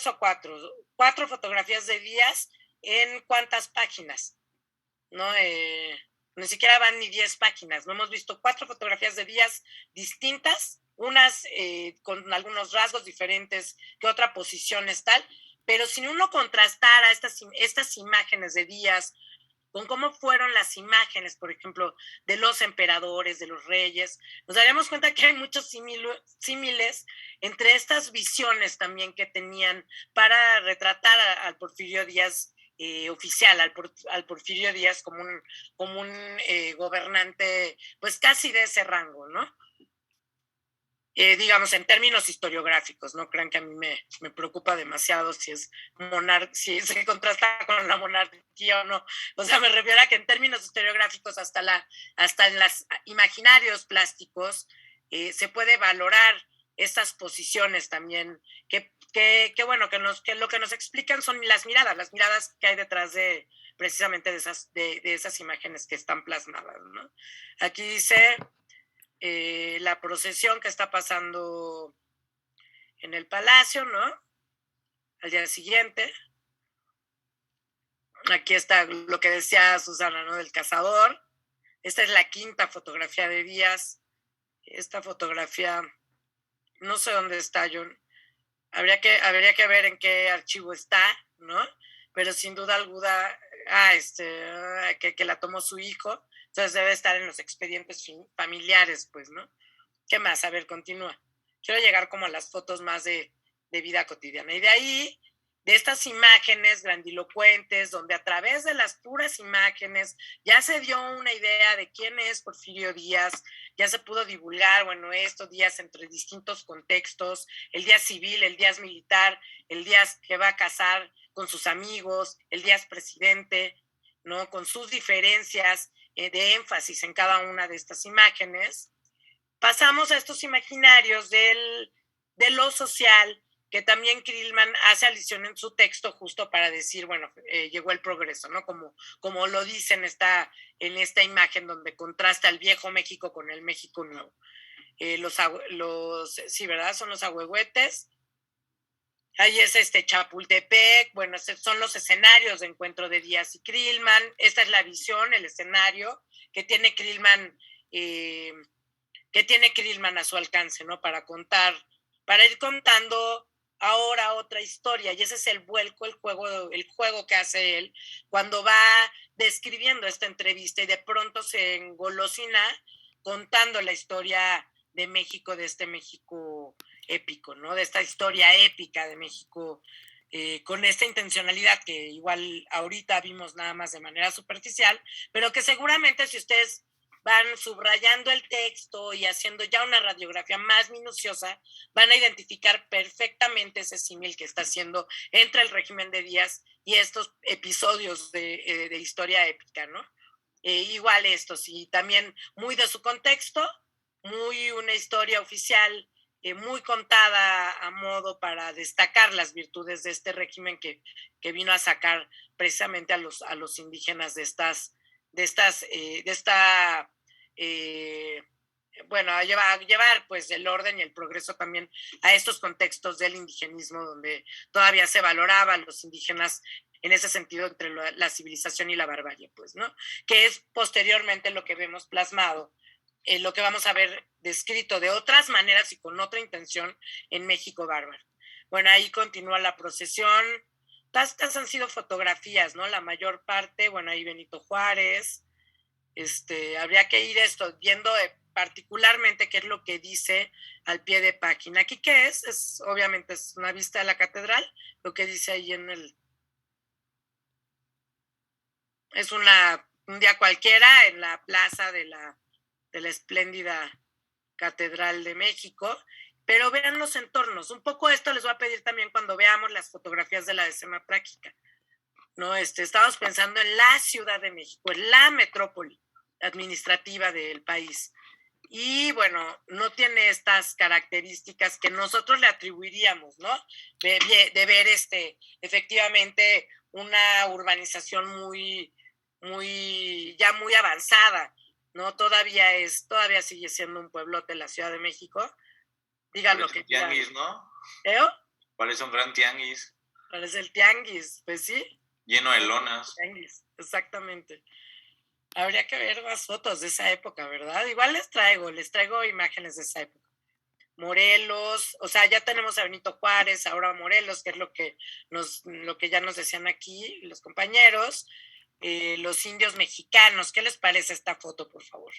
o 4 fotografías de Díaz en ¿cuántas páginas? ¿No? Ni siquiera van ni 10 páginas, no hemos visto 4 fotografías de Díaz distintas, unas con algunos rasgos diferentes, que otra posición es tal, pero si uno contrastara estas imágenes de Díaz con cómo fueron las imágenes, por ejemplo, de los emperadores, de los reyes, nos daríamos cuenta que hay muchos símiles entre estas visiones también que tenían para retratar al Porfirio Díaz oficial, al Porfirio Díaz como un gobernante, pues casi de ese rango, ¿no? Digamos, en términos historiográficos, no crean que a mí me preocupa demasiado si se contrasta con la monarquía o no. O sea, me refiero a que en términos historiográficos, hasta en los imaginarios plásticos, se puede valorar estas posiciones también, que bueno, que lo que nos explican son las miradas que hay detrás de precisamente de esas imágenes que están plasmadas, ¿no? Aquí dice la procesión que está pasando en el palacio, ¿no? Al día siguiente. Aquí está lo que decía Susana, ¿no? Del cazador. Esta es la 5ª fotografía de Díaz. Esta fotografía, no sé dónde está, John. Habría que ver en qué archivo está, ¿no? Pero sin duda alguna, que la tomó su hijo. Entonces debe estar en los expedientes familiares, pues, ¿no? ¿Qué más? A ver, continúa. Quiero llegar como a las fotos más de vida cotidiana. Y de ahí, de estas imágenes grandilocuentes, donde a través de las puras imágenes ya se dio una idea de quién es Porfirio Díaz, ya se pudo divulgar, bueno, estos días entre distintos contextos, el Díaz civil, el Díaz militar, el Díaz que va a casar con sus amigos, el Díaz presidente, ¿no? Con sus diferencias de énfasis en cada una de estas imágenes. Pasamos a estos imaginarios del de lo social, que también Krillman hace alusión en su texto justo para decir, bueno, llegó el progreso, ¿no? Como lo dice en esta imagen donde contrasta el viejo México con el México nuevo. Sí, ¿verdad? Son los ahuehuetes. Ahí es Chapultepec, bueno, son los escenarios de encuentro de Díaz y Krillman. Esta es la visión, el escenario que tiene Krillman a su alcance, ¿no? Para ir contando ahora otra historia, y ese es el vuelco, el juego que hace él cuando va describiendo esta entrevista y de pronto se engolosina contando la historia de México, de este México épico, ¿no? De esta historia épica de México, con esta intencionalidad que igual ahorita vimos nada más de manera superficial, pero que seguramente si ustedes van subrayando el texto y haciendo ya una radiografía más minuciosa, van a identificar perfectamente ese símil que está haciendo entre el régimen de Díaz y estos episodios de historia épica, ¿no? Igual estos, y también muy de su contexto, muy una historia oficial, muy contada a modo para destacar las virtudes de este régimen que vino a sacar precisamente a los indígenas a llevar pues el orden y el progreso también a estos contextos del indigenismo donde todavía se valoraba a los indígenas en ese sentido entre la civilización y la barbarie, pues, ¿no? Que es posteriormente lo que vemos plasmado, lo que vamos a ver descrito de otras maneras y con otra intención en México bárbaro. Bueno, ahí continúa la procesión. Estas han sido fotografías, ¿no? La mayor parte, bueno, ahí Benito Juárez. Habría que ir viendo particularmente qué es lo que dice al pie de página. ¿Aquí qué es? Obviamente es una vista de la catedral, lo que dice ahí es un día cualquiera en la plaza de la espléndida Catedral de México, pero vean los entornos. Un poco esto les voy a pedir también cuando veamos las fotografías de la decena trágica, ¿no? Estamos pensando en la Ciudad de México, en la metrópoli administrativa del país. Y bueno, no tiene estas características que nosotros le atribuiríamos, ¿no? De ver efectivamente una urbanización ya muy avanzada, ¿no? Todavía sigue siendo un pueblote la Ciudad de México. Digan lo que quieran. Tianguis, ¿no? Parece un gran tianguis. Parece el tianguis, pues sí. Lleno de lonas. Tianguis, exactamente. Habría que ver más fotos de esa época, ¿verdad? Igual les traigo imágenes de esa época. Morelos, o sea, ya tenemos a Benito Juárez, ahora Morelos, que es lo que ya nos decían aquí los compañeros. Los indios mexicanos, ¿qué les parece esta foto, por favor?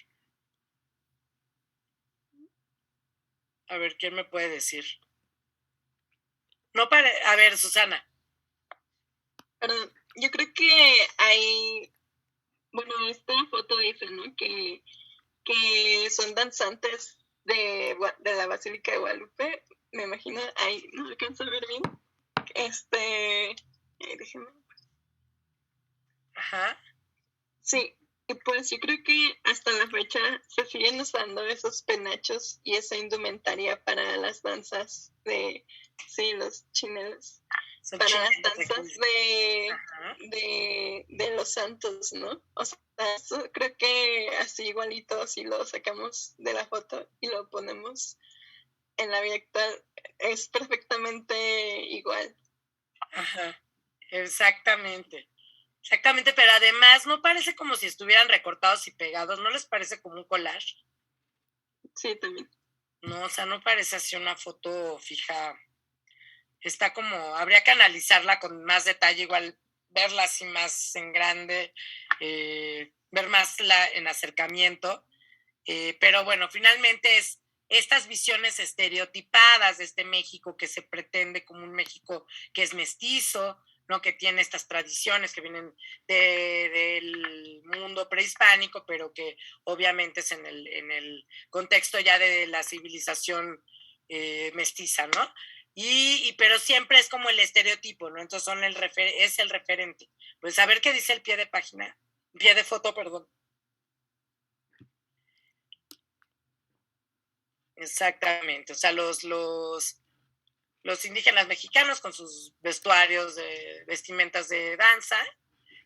A ver, ¿quién me puede decir? A ver, Susana. Perdón, yo creo que hay, bueno, esta foto dice, ¿no? Que son danzantes de la Basílica de Guadalupe, me imagino, ahí no alcanzo a ver bien. Déjenme. Ajá. Sí, y pues yo creo que hasta la fecha se siguen usando esos penachos y esa indumentaria para las danzas los chinelos, para las danzas de los santos, ¿no? O sea, eso creo que así igualito, si lo sacamos de la foto y lo ponemos en la vida actual, es perfectamente igual. Ajá, exactamente, pero además no parece como si estuvieran recortados y pegados, ¿no les parece como un collage? Sí, también. No, o sea, no parece así una foto fija, está como, habría que analizarla con más detalle, igual verla así más en grande, ver más en acercamiento, pero bueno, finalmente es estas visiones estereotipadas de este México que se pretende como un México que es mestizo, ¿no? Que tiene estas tradiciones que vienen del mundo prehispánico, pero que obviamente es en el contexto ya de la civilización mestiza, ¿no? Pero siempre es como el estereotipo, ¿no? Entonces es el referente. Pues a ver qué dice el pie de foto, perdón. Exactamente, o sea, los los indígenas mexicanos con sus vestuarios de vestimentas de danza,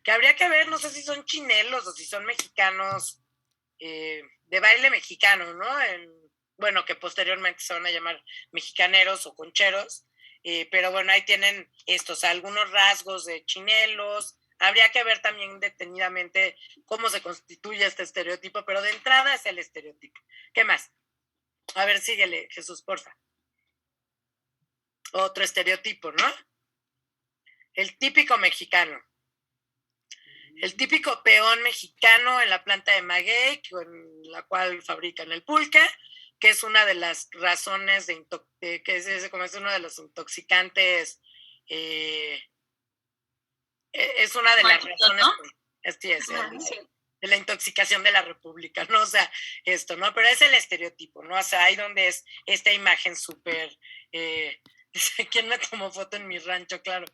que habría que ver, no sé si son chinelos o si son mexicanos de baile mexicano, ¿no? Bueno, que posteriormente se van a llamar mexicaneros o concheros, pero bueno, ahí tienen estos, algunos rasgos de chinelos. Habría que ver también detenidamente cómo se constituye este estereotipo, pero de entrada es el estereotipo. ¿Qué más? A ver, síguele, Jesús, porfa. Otro estereotipo, ¿no? El típico mexicano. El típico peón mexicano en la planta de maguey, con la cual fabrican el pulque, que es una de las razones que es uno de los intoxicantes, es una de las razones, ¿no? Así es, Sí. de la intoxicación de la República, ¿no? O sea, esto, ¿no? Pero es el estereotipo, ¿no? O sea, ahí donde es esta imagen súper, ¿quién me tomó foto en mi rancho? Claro,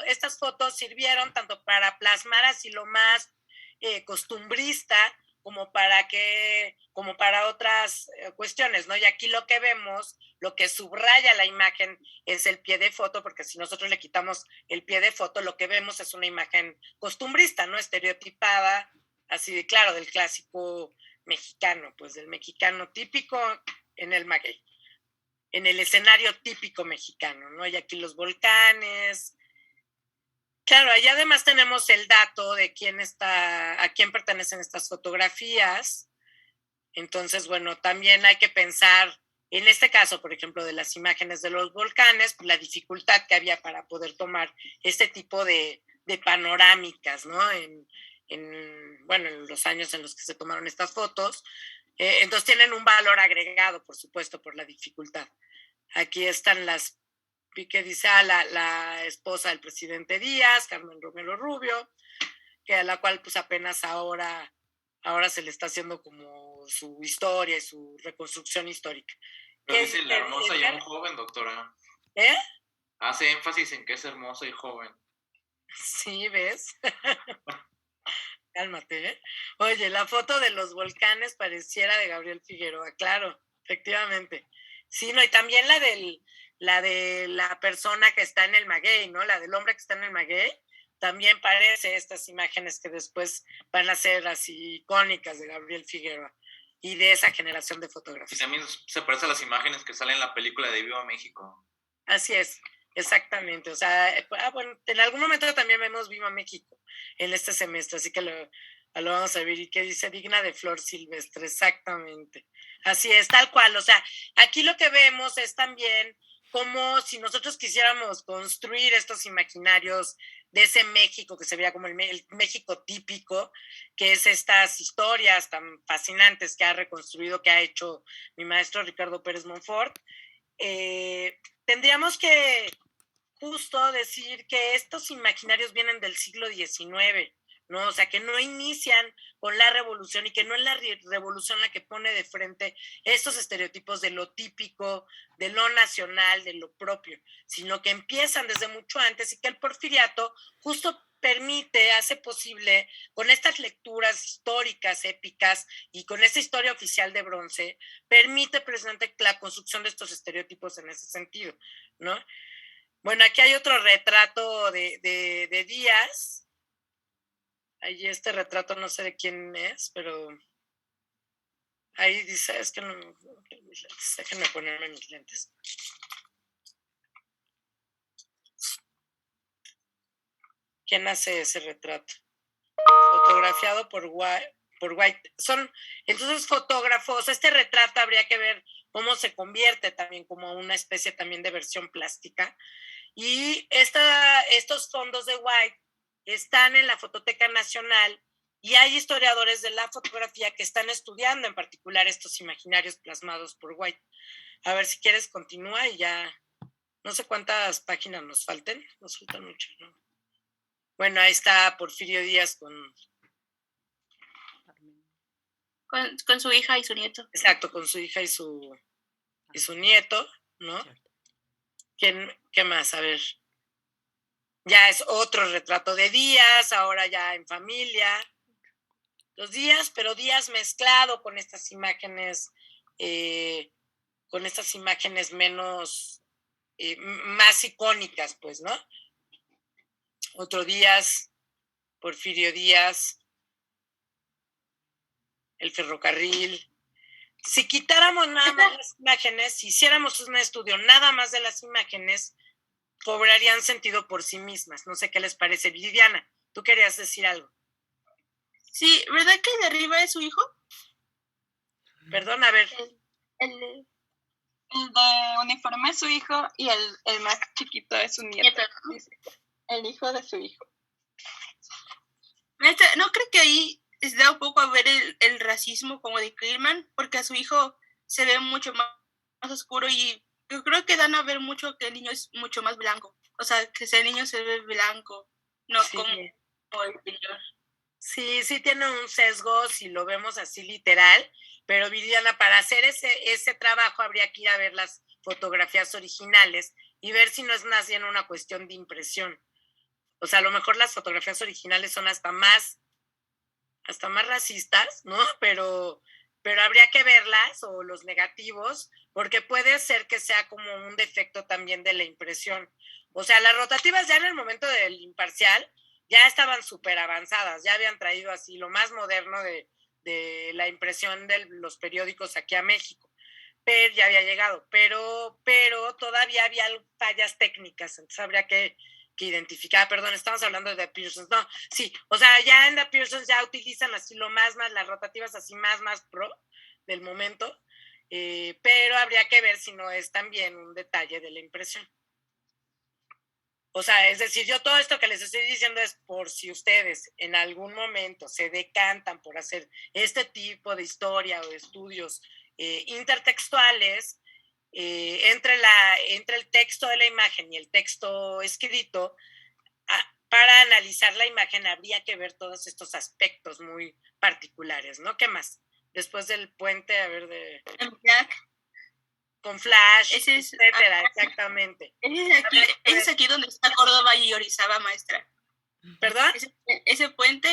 estas fotos sirvieron tanto para plasmar así lo más costumbrista como para otras cuestiones, ¿no? Y aquí lo que vemos, lo que subraya la imagen es el pie de foto, porque si nosotros le quitamos el pie de foto, lo que vemos es una imagen costumbrista, ¿no? Estereotipada, así de claro, del clásico mexicano, pues del mexicano típico en el maguey, en el escenario típico mexicano, ¿no? Y aquí los volcanes. Claro, ahí además tenemos el dato de a quién pertenecen estas fotografías. Entonces, bueno, también hay que pensar, en este caso, por ejemplo, de las imágenes de los volcanes, pues, la dificultad que había para poder tomar este tipo de panorámicas, ¿no? En los años en los que se tomaron estas fotos. Entonces tienen un valor agregado, por supuesto, por la dificultad. Aquí están que dice la esposa del presidente Díaz, Carmen Romero Rubio, que a la cual pues apenas ahora se le está haciendo como su historia y su reconstrucción histórica. Pero dice la hermosa y aún joven, doctora. ¿Eh? Hace énfasis en que es hermosa y joven. Sí, ¿ves? Cálmate, ¿eh? Oye, la foto de los volcanes pareciera de Gabriel Figueroa, claro, efectivamente. Sí, no, y también la de la persona que está en el maguey, ¿no? La del hombre que está en el maguey, también parece estas imágenes que después van a ser así icónicas de Gabriel Figueroa y de esa generación de Y fotografías. también se parece a las imágenes que salen en la película de Viva México. Así es, exactamente. O sea, bueno, en algún momento también vemos Viva México en este semestre, así que lo vamos a ver. Y que dice digna de flor silvestre, exactamente. Así es, tal cual. O sea, aquí lo que vemos es también como si nosotros quisiéramos construir estos imaginarios de ese México que se veía como el México típico, que es estas historias tan fascinantes que ha reconstruido, que ha hecho mi maestro Ricardo Pérez Monfort. Tendríamos que justo decir que estos imaginarios vienen del siglo XIX, ¿no? O sea, que no inician con la revolución y que no es la revolución la que pone de frente estos estereotipos de lo típico, de lo nacional, de lo propio, sino que empiezan desde mucho antes y que el porfiriato justo hace posible, con estas lecturas históricas, épicas, y con esta historia oficial de bronce, permite precisamente la construcción de estos estereotipos en ese sentido, ¿no? Bueno, aquí hay otro retrato de Díaz. Ahí este retrato no sé de quién es, pero ahí dice, es que no, déjenme ponerme mis lentes. ¿Quién hace ese retrato? Fotografiado por White. Entonces fotógrafos, este retrato habría que ver cómo se convierte también como una especie también de versión plástica. Y estos fondos de White están en la Fototeca Nacional y hay historiadores de la fotografía que están estudiando en particular estos imaginarios plasmados por White. A ver, si quieres continúa y ya no sé cuántas páginas nos faltan mucho, ¿no? Bueno, ahí está Porfirio Díaz con su hija y su nieto. Exacto, con su hija y su nieto, ¿no? ¿Qué más? A ver. Ya es otro retrato de Díaz, ahora ya en familia. Los Díaz, pero Díaz mezclado con estas imágenes con estas imágenes menos, más icónicas, pues, ¿no? Otro Díaz, Porfirio Díaz, el ferrocarril. Si quitáramos nada más las imágenes, si hiciéramos un estudio nada más de las imágenes, cobrarían sentido por sí mismas. No sé qué les parece. Viviana, tú querías decir algo. Sí, ¿verdad que el de arriba es su hijo? Perdón, a ver. El de uniforme es su hijo y el más chiquito es su nieto. Dice, el hijo de su hijo. Maestra, ¿no cree que ahí da un poco a ver el racismo como de Kirman? Porque a su hijo se ve mucho más oscuro y yo creo que dan a ver mucho que el niño es mucho más blanco. O sea, que el niño se ve blanco, no Sí. como el señor. Sí, sí tiene un sesgo si lo vemos así literal, pero Viridiana, para hacer ese trabajo habría que ir a ver las fotografías originales y ver si no es más bien una cuestión de impresión. O sea, a lo mejor las fotografías originales son hasta más racistas, ¿no? Pero habría que verlas o los negativos, porque puede ser que sea como un defecto también de la impresión. O sea, las rotativas ya en el momento del imparcial ya estaban súper avanzadas, ya habían traído así lo más moderno de la impresión de los periódicos aquí a México. Pero ya había llegado, pero todavía había fallas técnicas, entonces habría que identificar, perdón, estamos hablando de The Pearsons, no, sí, o sea, ya en The Pearsons ya utilizan así lo más, las rotativas así más pro del momento, pero habría que ver si no es también un detalle de la impresión. O sea, es decir, yo todo esto que les estoy diciendo es por si ustedes en algún momento se decantan por hacer este tipo de historia o de estudios intertextuales, entre el texto de la imagen y el texto escrito, para analizar la imagen habría que ver todos estos aspectos muy particulares, ¿no? ¿Qué más? Después del puente, a ver, con flash, etcétera, exactamente. Ese es aquí donde está Córdoba y Orizaba, maestra. ¿Perdón? Ese puente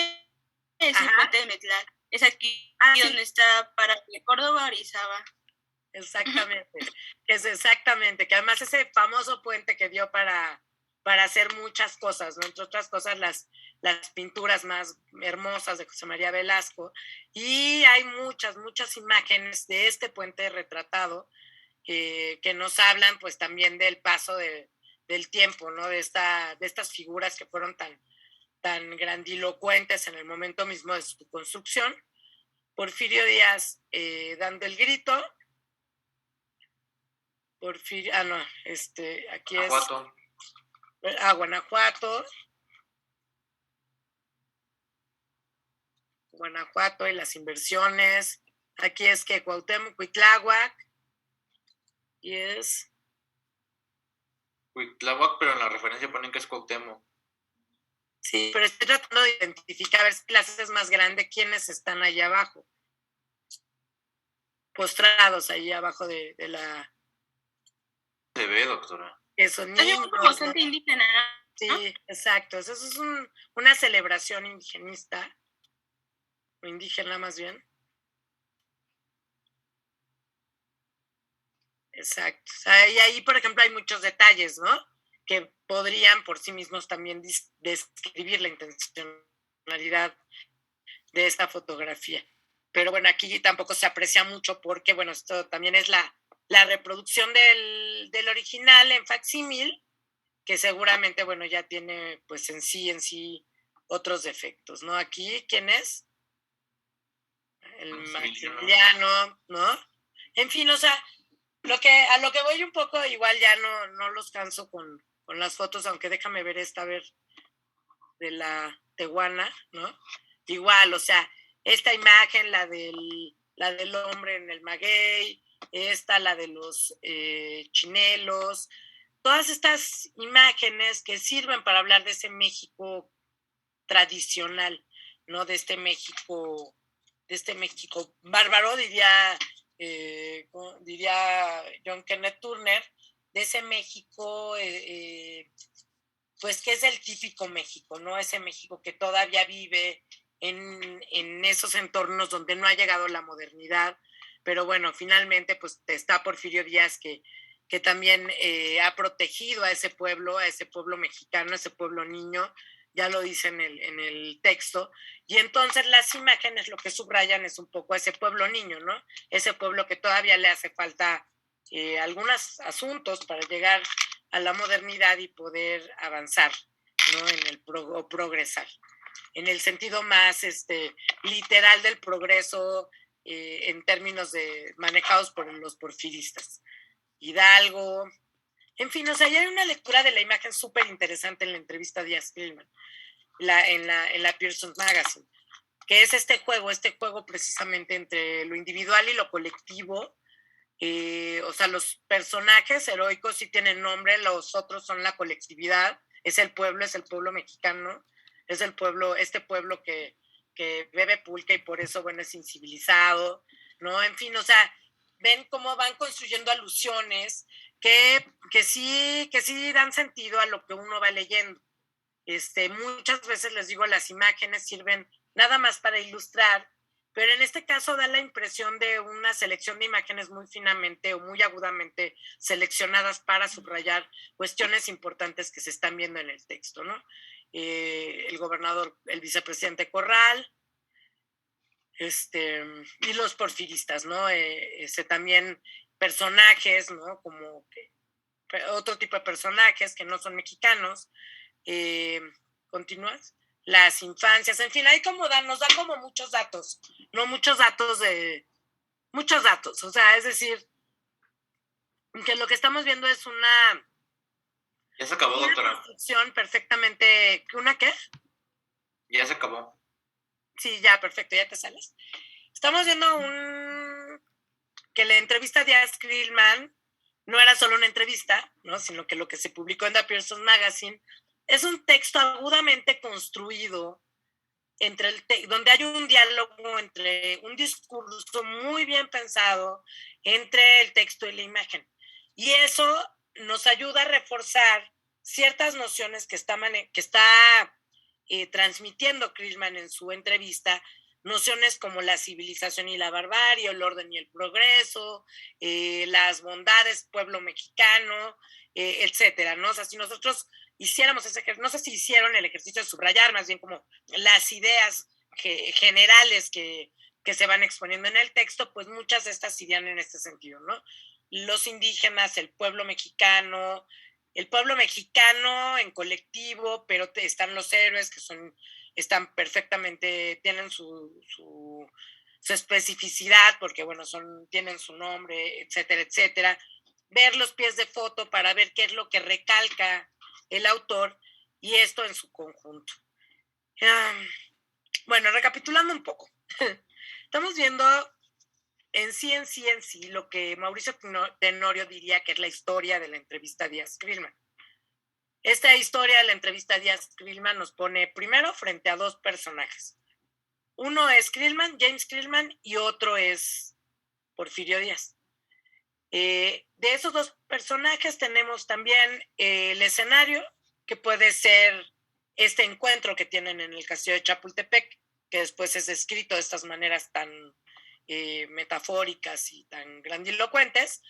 es el puente de Metlar. Es aquí donde está para Córdoba, Orizaba. Exactamente, exactamente, que además ese famoso puente que dio para hacer muchas cosas, ¿no? Entre otras cosas las pinturas más hermosas de José María Velasco, y hay muchas imágenes de este puente retratado que nos hablan pues también del paso del tiempo, ¿no? De estas figuras que fueron tan grandilocuentes en el momento mismo de su construcción. Porfirio Díaz dando el grito. Porfirio, no, aquí Guanajuato. Guanajuato. Guanajuato y las inversiones. Aquí es que Cuauhtémoc, Cuitláhuac. Y es Cuitláhuac, pero en la referencia ponen que es Cuauhtémoc. Sí, pero estoy tratando de identificar, a ver si la clase es más grande, quiénes están ahí abajo. Postrados ahí abajo de la... Se ve, doctora. Que son niños, como bastante indígena. Sí, exacto. Eso es una celebración indigenista, o indígena más bien. Exacto. O sea, y ahí, por ejemplo, hay muchos detalles, ¿no? Que podrían por sí mismos también describir la intencionalidad de esta fotografía. Pero bueno, aquí tampoco se aprecia mucho porque, bueno, esto también es la reproducción del original en facsímil, que seguramente, bueno, ya tiene pues en sí otros defectos, ¿no? Aquí, ¿quién es? El Maximiliano, ¿no? En fin, o sea, a lo que voy un poco, igual ya no los canso con las fotos, aunque déjame ver esta, a ver, de la tehuana, ¿no? Igual, o sea, esta imagen, la del hombre en el maguey, la de los chinelos, todas estas imágenes que sirven para hablar de ese México tradicional, ¿no? De este México bárbaro, diría John Kenneth Turner, de ese México, pues que es el típico México, ¿no? Ese México que todavía vive en esos entornos donde no ha llegado la modernidad, pero bueno, finalmente pues está Porfirio Díaz que también ha protegido a ese pueblo mexicano, a ese pueblo niño, ya lo dice en el texto, y entonces las imágenes lo que subrayan es un poco a ese pueblo niño, ¿no? Ese pueblo que todavía le hace falta algunos asuntos para llegar a la modernidad y poder avanzar, ¿no? O progresar, en el sentido más literal del progreso, en términos de manejados por los porfiristas. Hidalgo, en fin, o sea, ya hay una lectura de la imagen súper interesante en la entrevista a Díaz-Creelman, en la Pearson Magazine, que es este juego precisamente entre lo individual y lo colectivo. O sea, los personajes heroicos sí tienen nombre, los otros son la colectividad, es el pueblo mexicano, es el pueblo, este pueblo que bebe pulque y por eso, bueno, es incivilizado, ¿no? En fin, o sea, ven cómo van construyendo alusiones que sí dan sentido a lo que uno va leyendo. Muchas veces les digo, las imágenes sirven nada más para ilustrar, pero en este caso da la impresión de una selección de imágenes muy finamente o muy agudamente seleccionadas para subrayar cuestiones importantes que se están viendo en el texto, ¿no? El gobernador, el vicepresidente Corral, y los porfiristas, ¿no? También personajes, ¿no? Como que otro tipo de personajes que no son mexicanos. ¿Continúas? Las infancias, en fin, hay como nos dan como muchos datos, no muchos datos, o sea, es decir, que lo que estamos viendo es una Ya se acabó, doctora. construcción perfectamente, ¿una qué? Ya se acabó. Sí, ya, perfecto, ya te sales. Estamos viendo que la entrevista de Díaz-Creelman no era solo una entrevista, ¿no? Sino que lo que se publicó en The Pearson Magazine es un texto agudamente construido donde hay un diálogo entre un discurso muy bien pensado entre el texto y la imagen. Y eso nos ayuda a reforzar ciertas nociones que está transmitiendo Creelman en su entrevista, nociones como la civilización y la barbarie, el orden y el progreso, las bondades, pueblo mexicano, etcétera, ¿no? O sea, si nosotros hiciéramos ese ejercicio, no sé si hicieron el ejercicio de subrayar, más bien como las ideas generales que se van exponiendo en el texto, pues muchas de estas irían en este sentido, ¿no? Los indígenas, el pueblo mexicano en colectivo, pero están los héroes que están perfectamente, tienen su especificidad, porque bueno, tienen su nombre, etcétera, etcétera. Ver los pies de foto para ver qué es lo que recalca el autor, y esto en su conjunto. Bueno, recapitulando un poco, estamos viendo en sí lo que Mauricio Tenorio diría que es la historia de la entrevista a Díaz-Creelman. Esta historia de la entrevista a Díaz-Creelman nos pone primero frente a dos personajes. Uno es James Creelman, y otro es Porfirio Díaz. De esos dos personajes tenemos también el escenario, que puede ser este encuentro que tienen en el castillo de Chapultepec, que después es descrito de estas maneras tan metafóricas y tan grandilocuentes.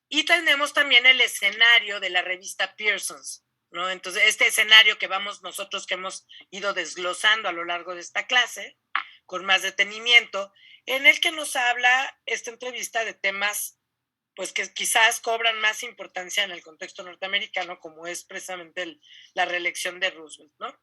Y tenemos también el escenario de la revista Pearson's, ¿no? Entonces, este escenario que nosotros que hemos ido desglosando a lo largo de esta clase, con más detenimiento, en el que nos habla esta entrevista de temas pues que quizás cobran más importancia en el contexto norteamericano, como es precisamente la reelección de Roosevelt, ¿no?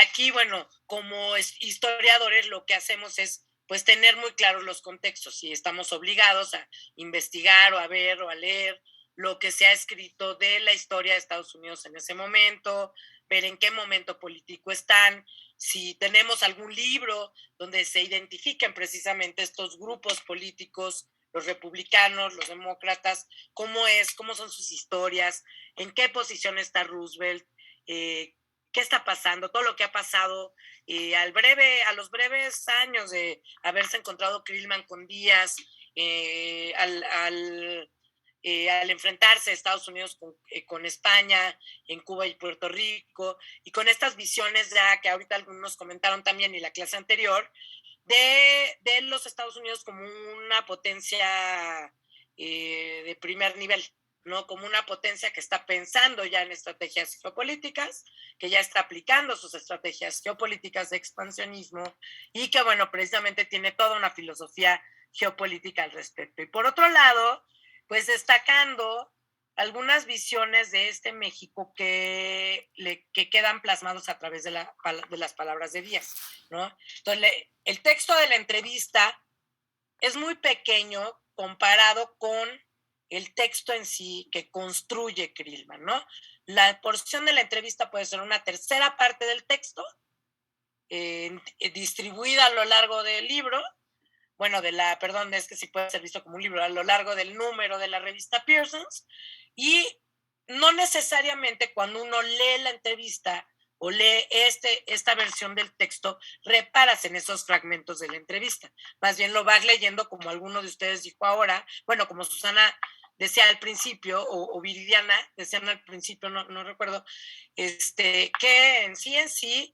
Aquí, bueno, como historiadores lo que hacemos es pues tener muy claros los contextos, y estamos obligados a investigar o a ver o a leer lo que se ha escrito de la historia de Estados Unidos en ese momento, ver en qué momento político están, si tenemos algún libro donde se identifiquen precisamente estos grupos políticos, los republicanos, los demócratas, cómo son sus historias, en qué posición está Roosevelt, qué está pasando, todo lo que ha pasado a los breves años de haberse encontrado Creelman con Díaz, al enfrentarse Estados Unidos con España, en Cuba y Puerto Rico, y con estas visiones ya que ahorita algunos comentaron también y la clase anterior, de los Estados Unidos como una potencia de primer nivel, ¿no? Como una potencia que está pensando ya en estrategias geopolíticas, que ya está aplicando sus estrategias geopolíticas de expansionismo y que, bueno, precisamente tiene toda una filosofía geopolítica al respecto. Y por otro lado, pues destacando algunas visiones de este México que quedan plasmados a través de las palabras de Díaz, ¿no? Entonces, el texto de la entrevista es muy pequeño comparado con el texto en sí que construye Krillman, ¿no? La porción de la entrevista puede ser una tercera parte del texto, distribuida a lo largo del libro, bueno, es que sí puede ser visto como un libro, a lo largo del número de la revista Pearsons, y no necesariamente cuando uno lee la entrevista o lee esta versión del texto, reparas en esos fragmentos de la entrevista. Más bien lo vas leyendo como alguno de ustedes dijo ahora, bueno, como Susana decía al principio, o Viridiana decían al principio, no recuerdo, que en sí,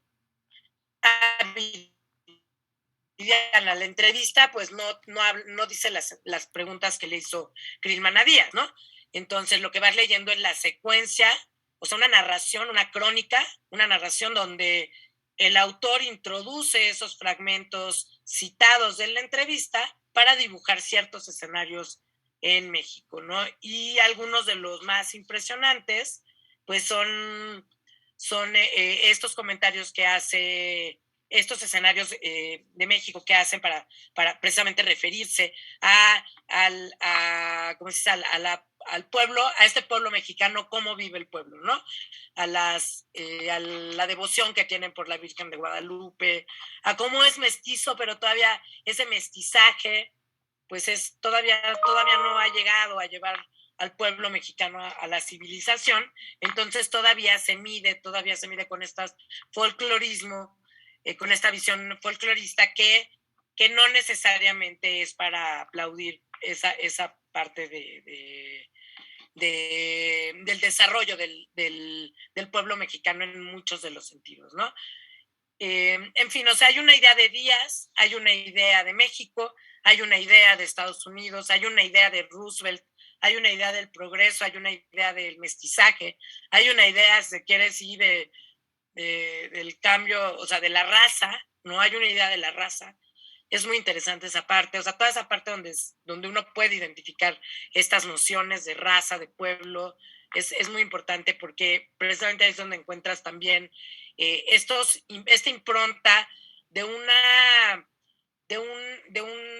Diana, la entrevista pues no dice las preguntas que le hizo Krillman a Díaz, ¿no? Entonces lo que vas leyendo es la secuencia, o sea, una narración, una crónica, una narración donde el autor introduce esos fragmentos citados de la entrevista para dibujar ciertos escenarios en México, ¿no? Y algunos de los más impresionantes pues son estos comentarios que hace, estos escenarios de México que hacen para precisamente referirse ¿cómo se dice? Al pueblo, a este pueblo mexicano, cómo vive el pueblo, ¿no? A la devoción que tienen por la Virgen de Guadalupe, a cómo es mestizo, pero todavía ese mestizaje, pues todavía no ha llegado a llevar al pueblo mexicano a la civilización, entonces todavía se mide con este folclorismo, con esta visión folclorista que no necesariamente es para aplaudir esa parte del desarrollo del pueblo mexicano en muchos de los sentidos, ¿no? En fin, o sea, hay una idea de Díaz, hay una idea de México, hay una idea de Estados Unidos, hay una idea de Roosevelt, hay una idea del progreso, hay una idea del mestizaje, hay una idea, si se quiere decir, del cambio, o sea, de la raza, ¿no? Hay una idea de la raza. Es muy interesante esa parte, o sea, toda esa parte donde uno puede identificar estas nociones de raza, de pueblo, es muy importante porque precisamente ahí es donde encuentras también esta impronta de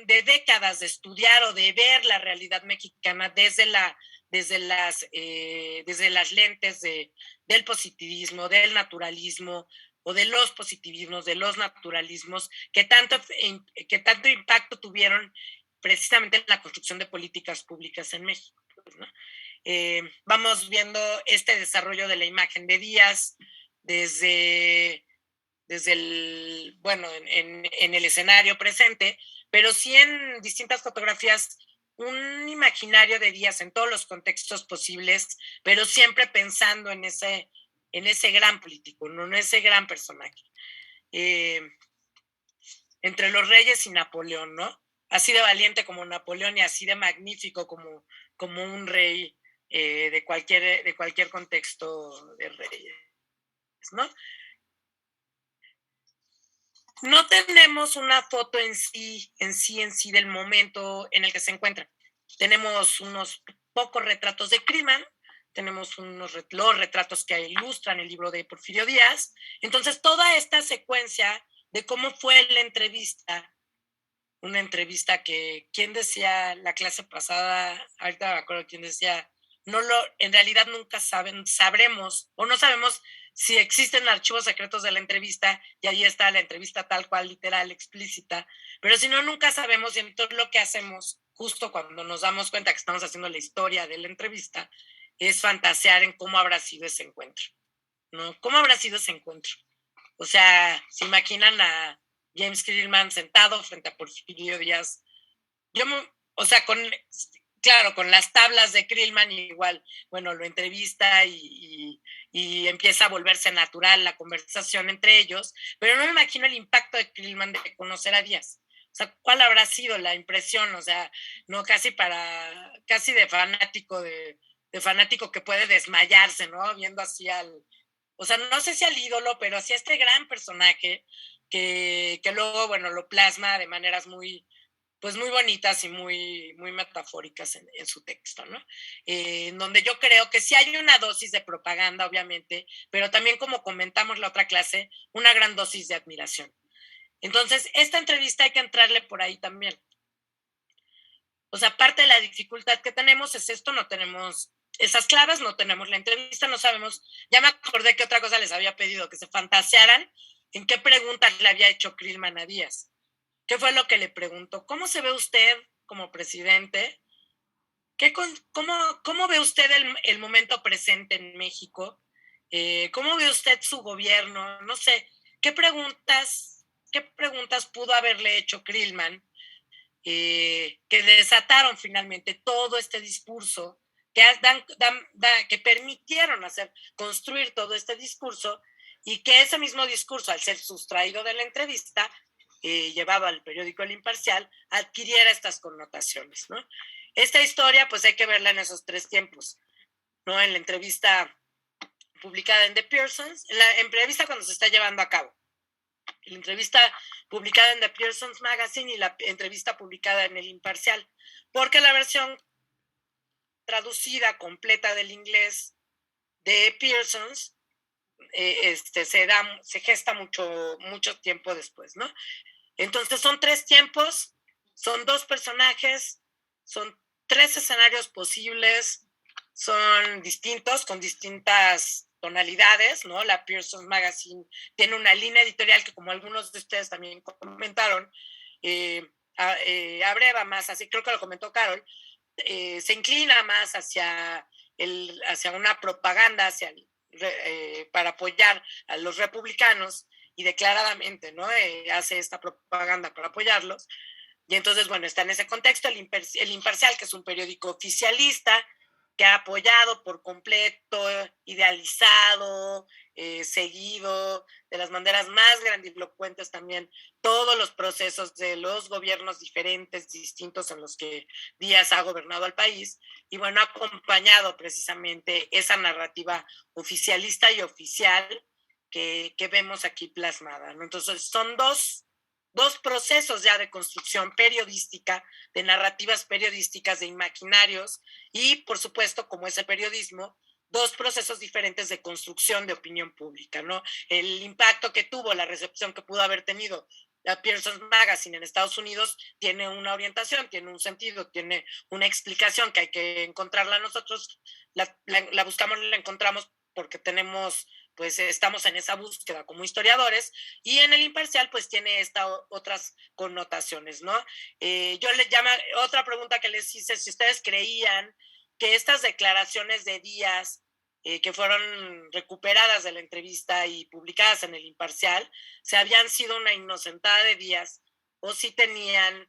de décadas de estudiar o de ver la realidad mexicana desde las lentes del positivismo, del naturalismo o de los positivismos, de los naturalismos, que tanto impacto tuvieron precisamente en la construcción de políticas públicas en México, ¿no? Vamos viendo este desarrollo de la imagen de Díaz desde el, bueno, en el escenario presente, pero sí en distintas fotografías, un imaginario de Díaz en todos los contextos posibles, pero siempre pensando en ese gran político, ¿no? En ese gran personaje. Entre los reyes y Napoleón, ¿no? Así de valiente como Napoleón y así de magnífico como un rey de cualquier contexto de reyes, ¿no? No tenemos una foto en sí del momento en el que se encuentra. Tenemos unos pocos retratos de Krillman, tenemos los retratos que ilustran el libro de Porfirio Díaz. Entonces, toda esta secuencia de cómo fue la entrevista, una entrevista que, ¿quién decía la clase pasada? Ahorita me acuerdo quién decía, en realidad nunca sabremos o no sabemos si existen archivos secretos de la entrevista y ahí está la entrevista tal cual, literal, explícita, pero si no, nunca sabemos, y entonces lo que hacemos justo cuando nos damos cuenta que estamos haciendo la historia de la entrevista es fantasear en cómo habrá sido ese encuentro, ¿no? ¿Cómo habrá sido ese encuentro? O sea, ¿se imaginan a James Krillman sentado frente a Porfirio Díaz? O sea, claro, con las tablas de Krillman igual, bueno, lo entrevista y empieza a volverse natural la conversación entre ellos, pero no me imagino el impacto de Krillman de conocer a Díaz. O sea, ¿cuál habrá sido la impresión? O sea, no casi de fanático que puede desmayarse, ¿no? Viendo así o sea, no sé si al ídolo, pero así a este gran personaje que luego, bueno, lo plasma de maneras muy bonitas y muy metafóricas en su texto, ¿no? En donde yo creo que sí hay una dosis de propaganda, obviamente, pero también, como comentamos la otra clase, una gran dosis de admiración. Entonces, esta entrevista hay que entrarle por ahí también. O sea, parte de la dificultad que tenemos es esto, no tenemos esas claves, no tenemos la entrevista, no sabemos. Ya me acordé que otra cosa les había pedido, que se fantasearan en qué preguntas le había hecho Krillman a Díaz. ¿Qué fue lo que le preguntó? ¿Cómo se ve usted como presidente? ¿Cómo ve usted el momento presente en México? ¿Cómo ve usted su gobierno? No sé, ¿qué preguntas pudo haberle hecho Krillman que desataron finalmente todo este discurso, que permitieron construir todo este discurso, y que ese mismo discurso, al ser sustraído de la entrevista, llevado al periódico El Imparcial, adquiriera estas connotaciones, ¿no? Esta historia, pues hay que verla en esos tres tiempos, ¿no? En la entrevista publicada en The Pearsons, en la entrevista cuando se está llevando a cabo, la entrevista publicada en The Pearsons Magazine y la entrevista publicada en El Imparcial, porque la versión traducida completa del inglés de Pearsons se gesta mucho tiempo después, ¿no? Entonces son tres tiempos, son dos personajes, son tres escenarios posibles, son distintos, con distintas tonalidades, ¿no? La Pearsons Magazine tiene una línea editorial que, como algunos de ustedes también comentaron, abreva más, así creo que lo comentó Carol, se inclina más hacia una propaganda, para apoyar a los republicanos, y declaradamente, ¿no? Hace esta propaganda para apoyarlos. Y entonces, bueno, está en ese contexto el Imparcial, que es un periódico oficialista que ha apoyado por completo, idealizado, seguido de las maneras más grandilocuentes también todos los procesos de los gobiernos distintos en los que Díaz ha gobernado al país, y bueno, ha acompañado precisamente esa narrativa oficialista y oficial que vemos aquí plasmada, ¿no? Entonces son dos procesos ya de construcción periodística, de narrativas periodísticas, de imaginarios, y por supuesto, como es el periodismo, dos procesos diferentes de construcción de opinión pública, ¿no? El impacto que tuvo, la recepción que pudo haber tenido la Pearsons Magazine en Estados Unidos tiene una orientación, tiene un sentido, tiene una explicación que hay que encontrarla nosotros, la buscamos, la encontramos porque estamos en esa búsqueda como historiadores, y en El Imparcial pues tiene otras connotaciones, ¿no? Yo les llamo, otra pregunta que les hice, si ustedes creían que estas declaraciones de Díaz, que fueron recuperadas de la entrevista y publicadas en El Imparcial, se habían sido una inocentada de Díaz, o si tenían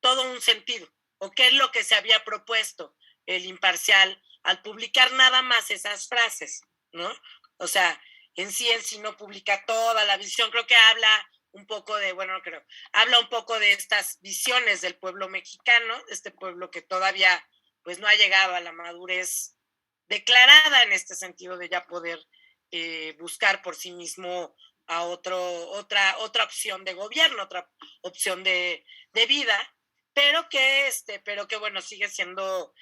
todo un sentido, o qué es lo que se había propuesto El Imparcial al publicar nada más esas frases, ¿no? O sea, en sí no publica toda la visión. Creo que habla un poco de estas visiones del pueblo mexicano, este pueblo que todavía pues no ha llegado a la madurez declarada en este sentido de ya poder buscar por sí mismo a otra opción de gobierno, otra opción de vida, pero que bueno, sigue siendo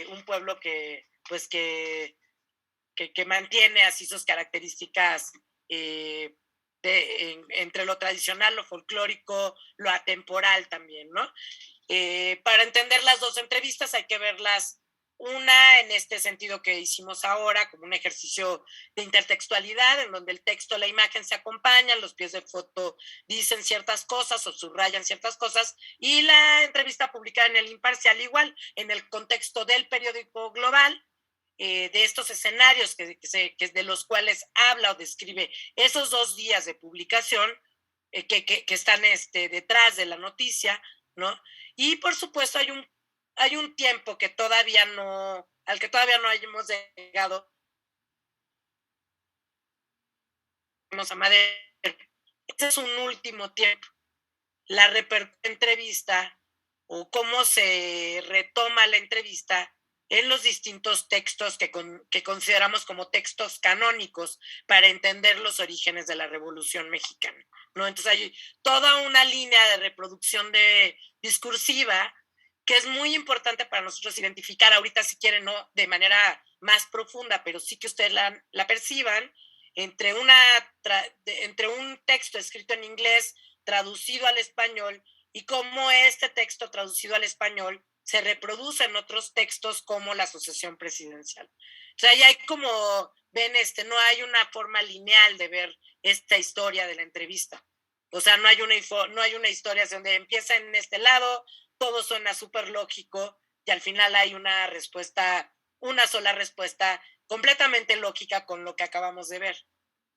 un pueblo que mantiene así sus características entre lo tradicional, lo folclórico, lo atemporal también, ¿no? Para entender las dos entrevistas hay que verlas, una en este sentido que hicimos ahora, como un ejercicio de intertextualidad, en donde el texto, la imagen se acompañan, los pies de foto dicen ciertas cosas o subrayan ciertas cosas, y la entrevista publicada en El Imparcial igual, en el contexto del periódico global, de estos escenarios que de los cuales habla o describe esos 2 días de publicación que están detrás de la noticia, ¿no? Y por supuesto hay un tiempo que todavía no, al que todavía no hayamos llegado a Madero. Ese es un último tiempo. La entrevista o cómo se retoma la entrevista en los distintos textos que consideramos como textos canónicos para entender los orígenes de la Revolución Mexicana, ¿no? Entonces hay toda una línea de reproducción discursiva que es muy importante para nosotros identificar ahorita, si quieren, no de manera más profunda, pero sí que ustedes la perciban, entre un texto escrito en inglés traducido al español y cómo este texto traducido al español se reproduce en otros textos como la sucesión presidencial. O sea, ya hay como, ven, no hay una forma lineal de ver esta historia de la entrevista. O sea, no hay una historia donde empieza en este lado, todo suena súper lógico y al final hay una sola respuesta completamente lógica con lo que acabamos de ver,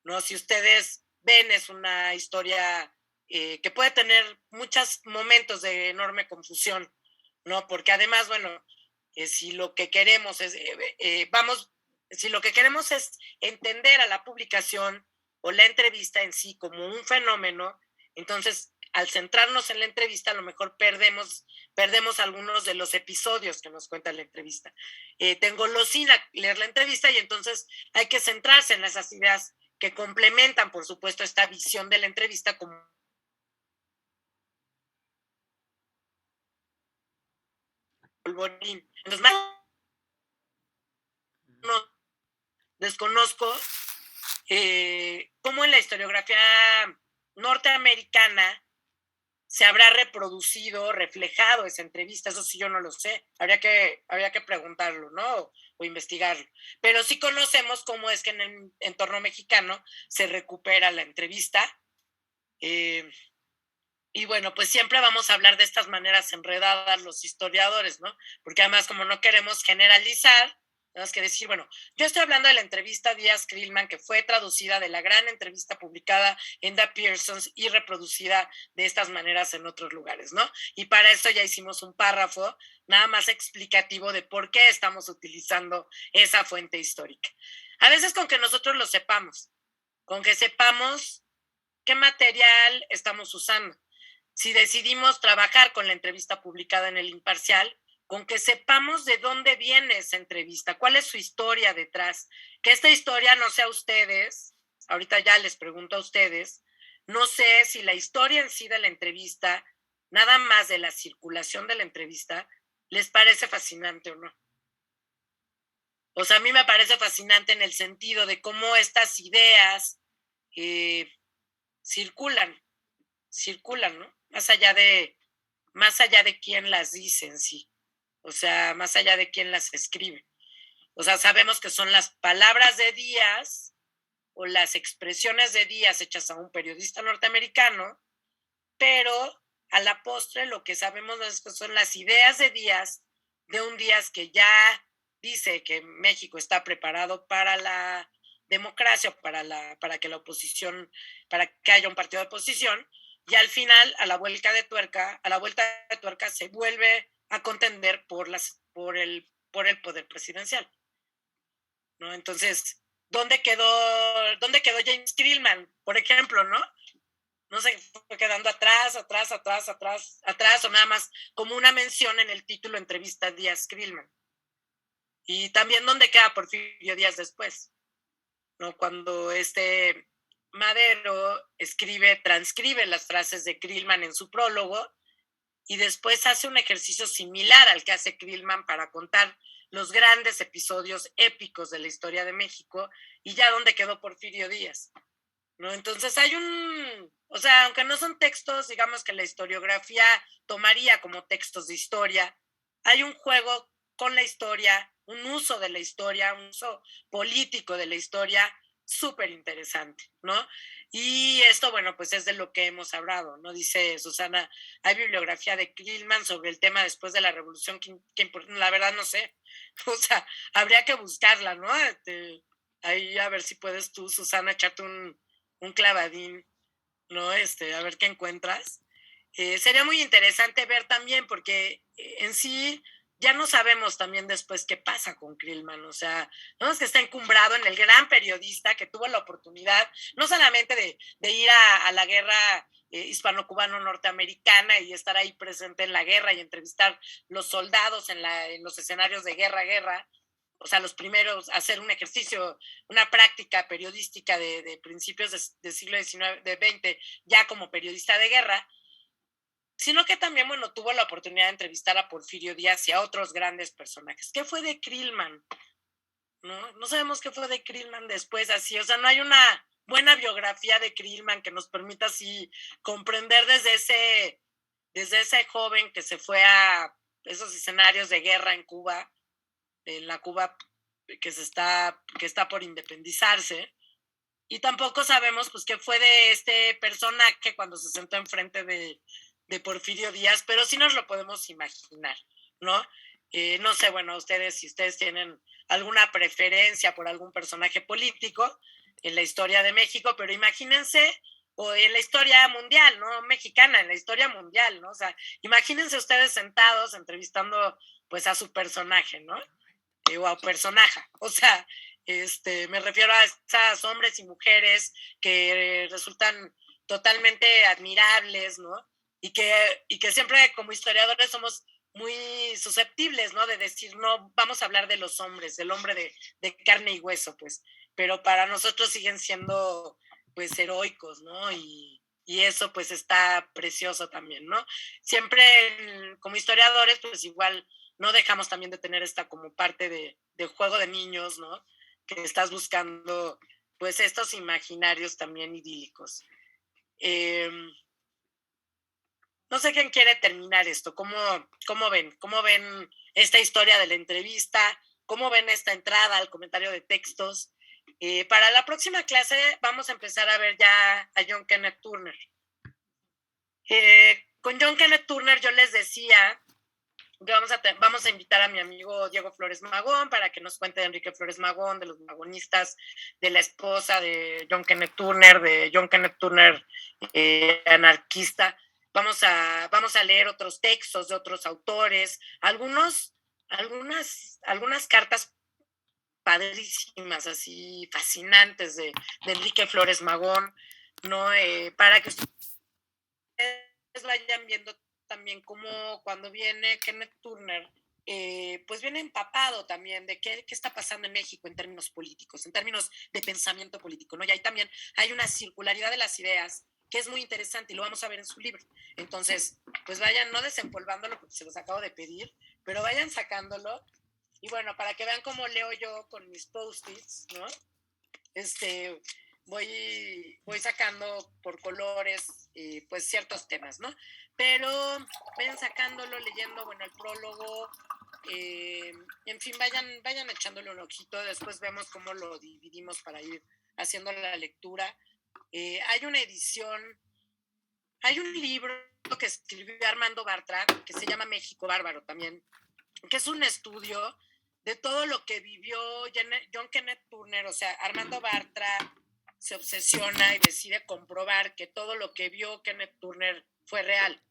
¿no? Si ustedes ven, es una historia que puede tener muchos momentos de enorme confusión, ¿no? Porque además, bueno, si lo que queremos es, si lo que queremos es entender a la publicación o la entrevista en sí como un fenómeno, entonces al centrarnos en la entrevista a lo mejor perdemos algunos de los episodios que nos cuenta la entrevista. Tengo sin leer la entrevista y entonces hay que centrarse en esas ideas que complementan, por supuesto, esta visión de la entrevista como polvorín. Entonces, no desconozco cómo en la historiografía norteamericana se habrá reflejado esa entrevista. Eso sí yo no lo sé. Habría que preguntarlo, ¿no? O investigarlo. Pero sí conocemos cómo es que en el entorno mexicano se recupera la entrevista. Y bueno, pues siempre vamos a hablar de estas maneras enredadas los historiadores, ¿no? Porque además, como no queremos generalizar, tenemos que decir, bueno, yo estoy hablando de la entrevista Díaz-Krillman, que fue traducida de la gran entrevista publicada en The Pearsons y reproducida de estas maneras en otros lugares, ¿no? Y para eso ya hicimos un párrafo nada más explicativo de por qué estamos utilizando esa fuente histórica. A veces con que nosotros lo sepamos, con que sepamos qué material estamos usando. Si decidimos trabajar con la entrevista publicada en El Imparcial, con que sepamos de dónde viene esa entrevista, cuál es su historia detrás, que esta historia no sea ustedes, ahorita ya les pregunto a ustedes, no sé si la historia en sí de la entrevista, nada más de la circulación de la entrevista, les parece fascinante o no. O sea, a mí me parece fascinante en el sentido de cómo estas ideas circulan, ¿no? Más allá de quién las dice en sí. O sea, más allá de quién las escribe. O sea, sabemos que son las palabras de Díaz o las expresiones de Díaz hechas a un periodista norteamericano, pero a la postre lo que sabemos es que son las ideas de Díaz, de un Díaz que ya dice que México está preparado para la democracia, para que la oposición, para que haya un partido de oposición, y al final, a la vuelta de tuerca se vuelve a contender por el poder presidencial, ¿no? Entonces, ¿dónde quedó James Krillman, por ejemplo, no? No se fue quedando atrás, o nada más como una mención en el título entrevista Díaz-Krillman. Y también dónde queda Porfirio Díaz después, ¿no? Cuando Madero transcribe las frases de Krillman en su prólogo y después hace un ejercicio similar al que hace Krillman para contar los grandes episodios épicos de la historia de México y ya donde quedó Porfirio Díaz, ¿no? Entonces o sea, aunque no son textos, digamos que la historiografía tomaría como textos de historia, hay un juego con la historia, un uso de la historia, un uso político de la historia súper interesante, ¿no? Y esto, bueno, pues es de lo que hemos hablado, ¿no? Dice Susana, hay bibliografía de Krillman sobre el tema después de la revolución, la verdad no sé, o sea, habría que buscarla, ¿no? Ahí a ver si puedes tú, Susana, echarte un clavadín, ¿no? A ver qué encuentras. Sería muy interesante ver también, porque en sí ya no sabemos también después qué pasa con Krillman, o sea, no es que está encumbrado en el gran periodista que tuvo la oportunidad no solamente de ir a la guerra hispano-cubano-norteamericana y estar ahí presente en la guerra y entrevistar los soldados en los escenarios de guerra, o sea, los primeros, hacer un ejercicio, una práctica periodística de principios del siglo XIX, de XX, ya como periodista de guerra, sino que también, bueno, tuvo la oportunidad de entrevistar a Porfirio Díaz y a otros grandes personajes. ¿Qué fue de Krillman? No sabemos qué fue de Krillman después, así, o sea, no hay una buena biografía de Krillman que nos permita así comprender desde ese joven que se fue a esos escenarios de guerra en Cuba, en la Cuba que está por independizarse, y tampoco sabemos pues qué fue de este personaje cuando se sentó enfrente de Porfirio Díaz, pero sí nos lo podemos imaginar, ¿no? No sé, bueno, si ustedes tienen alguna preferencia por algún personaje político en la historia de México, pero imagínense, o en la historia mundial, no mexicana, en la historia mundial, ¿no? O sea, imagínense ustedes sentados entrevistando pues a su personaje, ¿no? O a personaje, o sea, me refiero a esas hombres y mujeres que resultan totalmente admirables, ¿no? Y que siempre como historiadores somos muy susceptibles, ¿no? De decir, no, vamos a hablar de los hombres, del hombre de carne y hueso, pues, pero para nosotros siguen siendo, pues, heroicos, ¿no? Y eso, pues, está precioso también, ¿no? Siempre, como historiadores, pues, igual no dejamos también de tener esta como parte de juego de niños, ¿no? Que estás buscando, pues, estos imaginarios también idílicos. No sé quién quiere terminar esto. ¿Cómo ven? ¿Cómo ven esta historia de la entrevista? ¿Cómo ven esta entrada al comentario de textos? Para la próxima clase vamos a empezar a ver ya a John Kenneth Turner. Con John Kenneth Turner yo les decía que vamos a invitar a mi amigo Diego Flores Magón para que nos cuente de Enrique Flores Magón, de los magonistas, de la esposa de John Kenneth Turner, anarquista. Vamos a leer otros textos de otros autores, algunas cartas padrísimas, así fascinantes de Enrique Flores Magón, ¿no? Para que ustedes vayan viendo también cómo cuando viene Kenneth Turner, pues viene empapado también de qué está pasando en México en términos políticos, en términos de pensamiento político, ¿no? Y ahí también hay una circularidad de las ideas que es muy interesante y lo vamos a ver en su libro. Entonces, pues vayan no desempolvándolo porque se los acabo de pedir, pero vayan sacándolo. Y bueno, para que vean cómo leo yo con mis post-its, ¿no? Voy sacando por colores, pues ciertos temas, ¿no? Pero vayan sacándolo, leyendo, bueno, el prólogo, en fin, vayan echándole un ojito, después vemos cómo lo dividimos para ir haciendo la lectura. Hay un libro que escribió Armando Bartra, que se llama México Bárbaro también, que es un estudio de todo lo que vivió John Kenneth Turner. O sea, Armando Bartra se obsesiona y decide comprobar que todo lo que vio Kenneth Turner fue real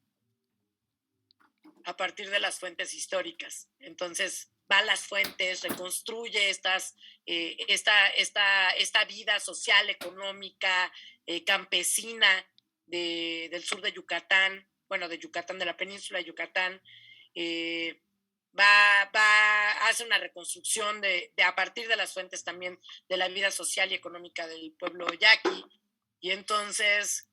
a partir de las fuentes históricas. Entonces va a las fuentes, reconstruye esta vida social, económica, campesina del sur de Yucatán, bueno, de Yucatán, de la península de Yucatán. Hace una reconstrucción a partir de las fuentes también de la vida social y económica del pueblo yaqui. Y entonces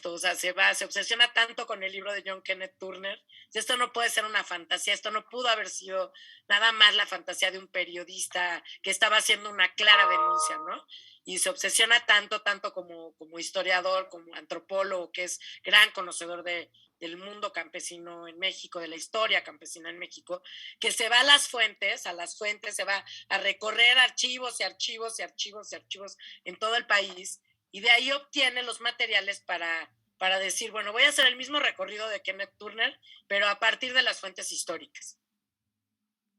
o sea, se obsesiona tanto con el libro de John Kenneth Turner. Esto no puede ser una fantasía, esto no pudo haber sido nada más la fantasía de un periodista que estaba haciendo una clara denuncia, ¿no? Y se obsesiona tanto como historiador, como antropólogo, que es gran conocedor del mundo campesino en México, de la historia campesina en México, que se va a las fuentes, se va a recorrer archivos y archivos y archivos y archivos en todo el país, y de ahí obtiene los materiales para decir, bueno, voy a hacer el mismo recorrido de Kenneth Turner, pero a partir de las fuentes históricas,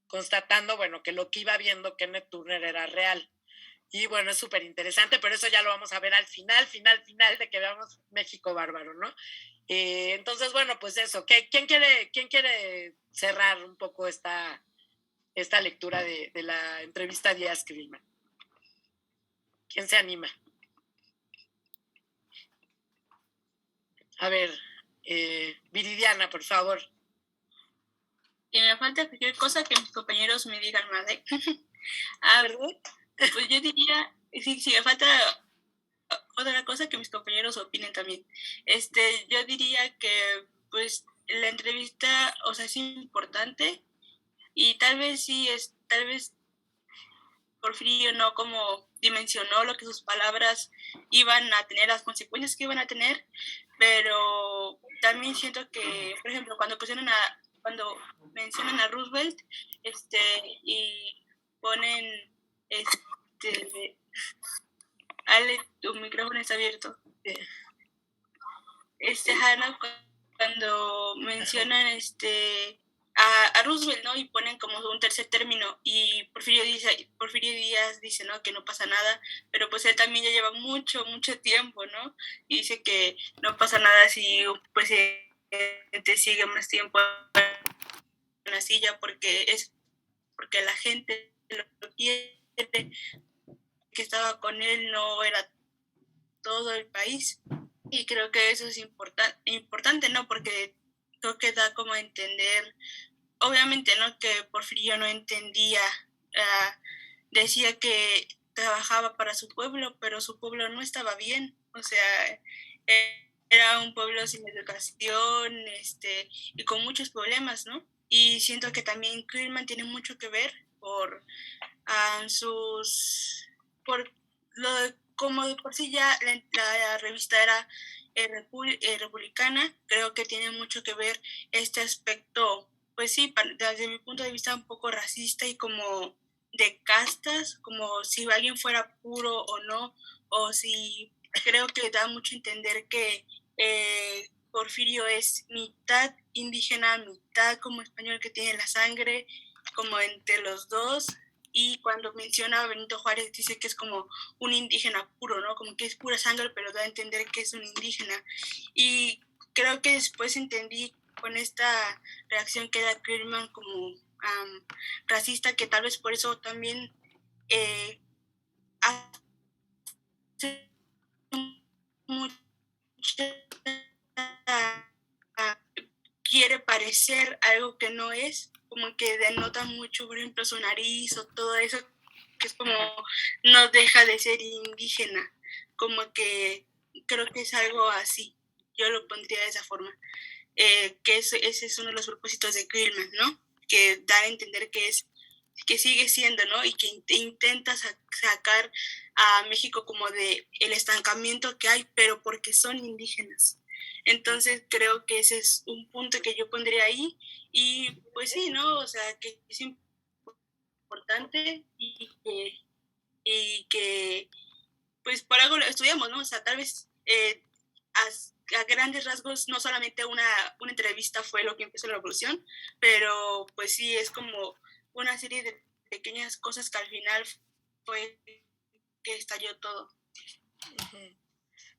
constatando, bueno, que lo que iba viendo Kenneth Turner era real. Y bueno, es súper interesante, pero eso ya lo vamos a ver al final de que veamos México Bárbaro, ¿no? Entonces, bueno, pues eso. ¿Quién quiere cerrar un poco esta lectura de la entrevista a Díaz Krillman? ¿Quién se anima? A ver, Viridiana, por favor. Y me falta cualquier cosa que mis compañeros me digan más, ¿eh? A ver, pues yo diría, si me falta otra cosa que mis compañeros opinen también. Yo diría que, pues, la entrevista, o sea, es importante y tal vez tal vez Porfirio no como dimensionó lo que sus palabras iban a tener, las consecuencias que iban a tener, pero también siento que, por ejemplo, cuando mencionan a Roosevelt, y ponen, Ale, tu micrófono está abierto. Hanna, cuando mencionan a Roosevelt, ¿no? Y ponen como un tercer término y Porfirio Díaz dice, ¿no? Que no pasa nada, pero pues él también ya lleva mucho tiempo, ¿no? Y dice que no pasa nada si pues te sigue más tiempo en la silla porque la gente lo quiere, que estaba con él no era todo el país. Y creo que eso es importante, ¿no? Porque creo que da como a entender, obviamente, ¿no? Que Porfirio no entendía, decía que trabajaba para su pueblo, pero su pueblo no estaba bien, o sea, era un pueblo sin educación, y con muchos problemas, ¿no? Y siento que también Krillman tiene mucho que ver por por lo de, como de por sí ya la revista era republicana, creo que tiene mucho que ver este aspecto, pues sí, desde mi punto de vista un poco racista y como de castas, como si alguien fuera puro o no, o si creo que da mucho a entender que Porfirio es mitad indígena, mitad como español, que tiene la sangre como entre los dos. Y cuando menciona a Benito Juárez dice que es como un indígena puro, ¿no? Como que es pura sangre, pero da a entender que es un indígena. Y creo que después entendí con esta reacción que da Krillman como racista, que tal vez por eso también hace quiere parecer algo que no es, como que denota mucho, por ejemplo, su nariz o todo eso, que es como no deja de ser indígena, como que creo que es algo así, yo lo pondría de esa forma, que ese es uno de los propósitos de Krillman, ¿no? Que da a entender que sigue siendo, ¿no? Y que intenta sacar a México como de el estancamiento que hay, pero porque son indígenas. Entonces creo que ese es un punto que yo pondría ahí y pues sí, ¿no? O sea, que es importante y que pues por algo lo estudiamos, ¿no? O sea, tal vez a grandes rasgos no solamente una entrevista fue lo que empezó la revolución, pero pues sí es como una serie de pequeñas cosas que al final fue que estalló todo.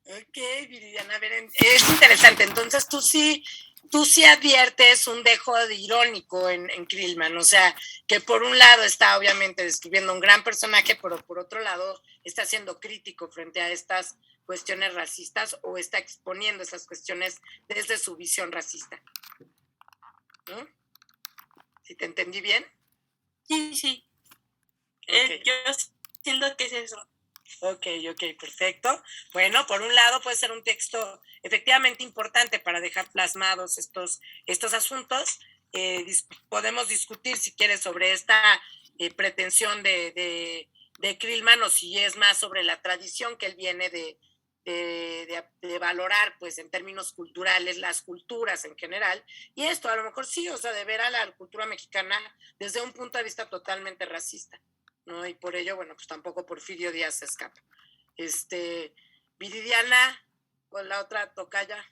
Ok, Viridiana, a ver, es interesante. Entonces tú sí adviertes un dejo de irónico en Krillman, o sea, que por un lado está obviamente describiendo un gran personaje, pero por otro lado está siendo crítico frente a estas cuestiones racistas o está exponiendo esas cuestiones desde su visión racista. ¿No? ¿Sí te entendí bien? Sí. Okay. Yo siento que es eso. Ok, perfecto. Bueno, por un lado puede ser un texto efectivamente importante para dejar plasmados estos asuntos. Podemos discutir, si quieres, sobre esta pretensión de Krillman o si es más sobre la tradición que él viene de valorar, pues, en términos culturales, las culturas en general. Y esto a lo mejor sí, o sea, de ver a la cultura mexicana desde un punto de vista totalmente racista, ¿no? Y por ello, bueno, pues tampoco Porfirio Díaz se escapa. Viridiana, con la otra tocaya.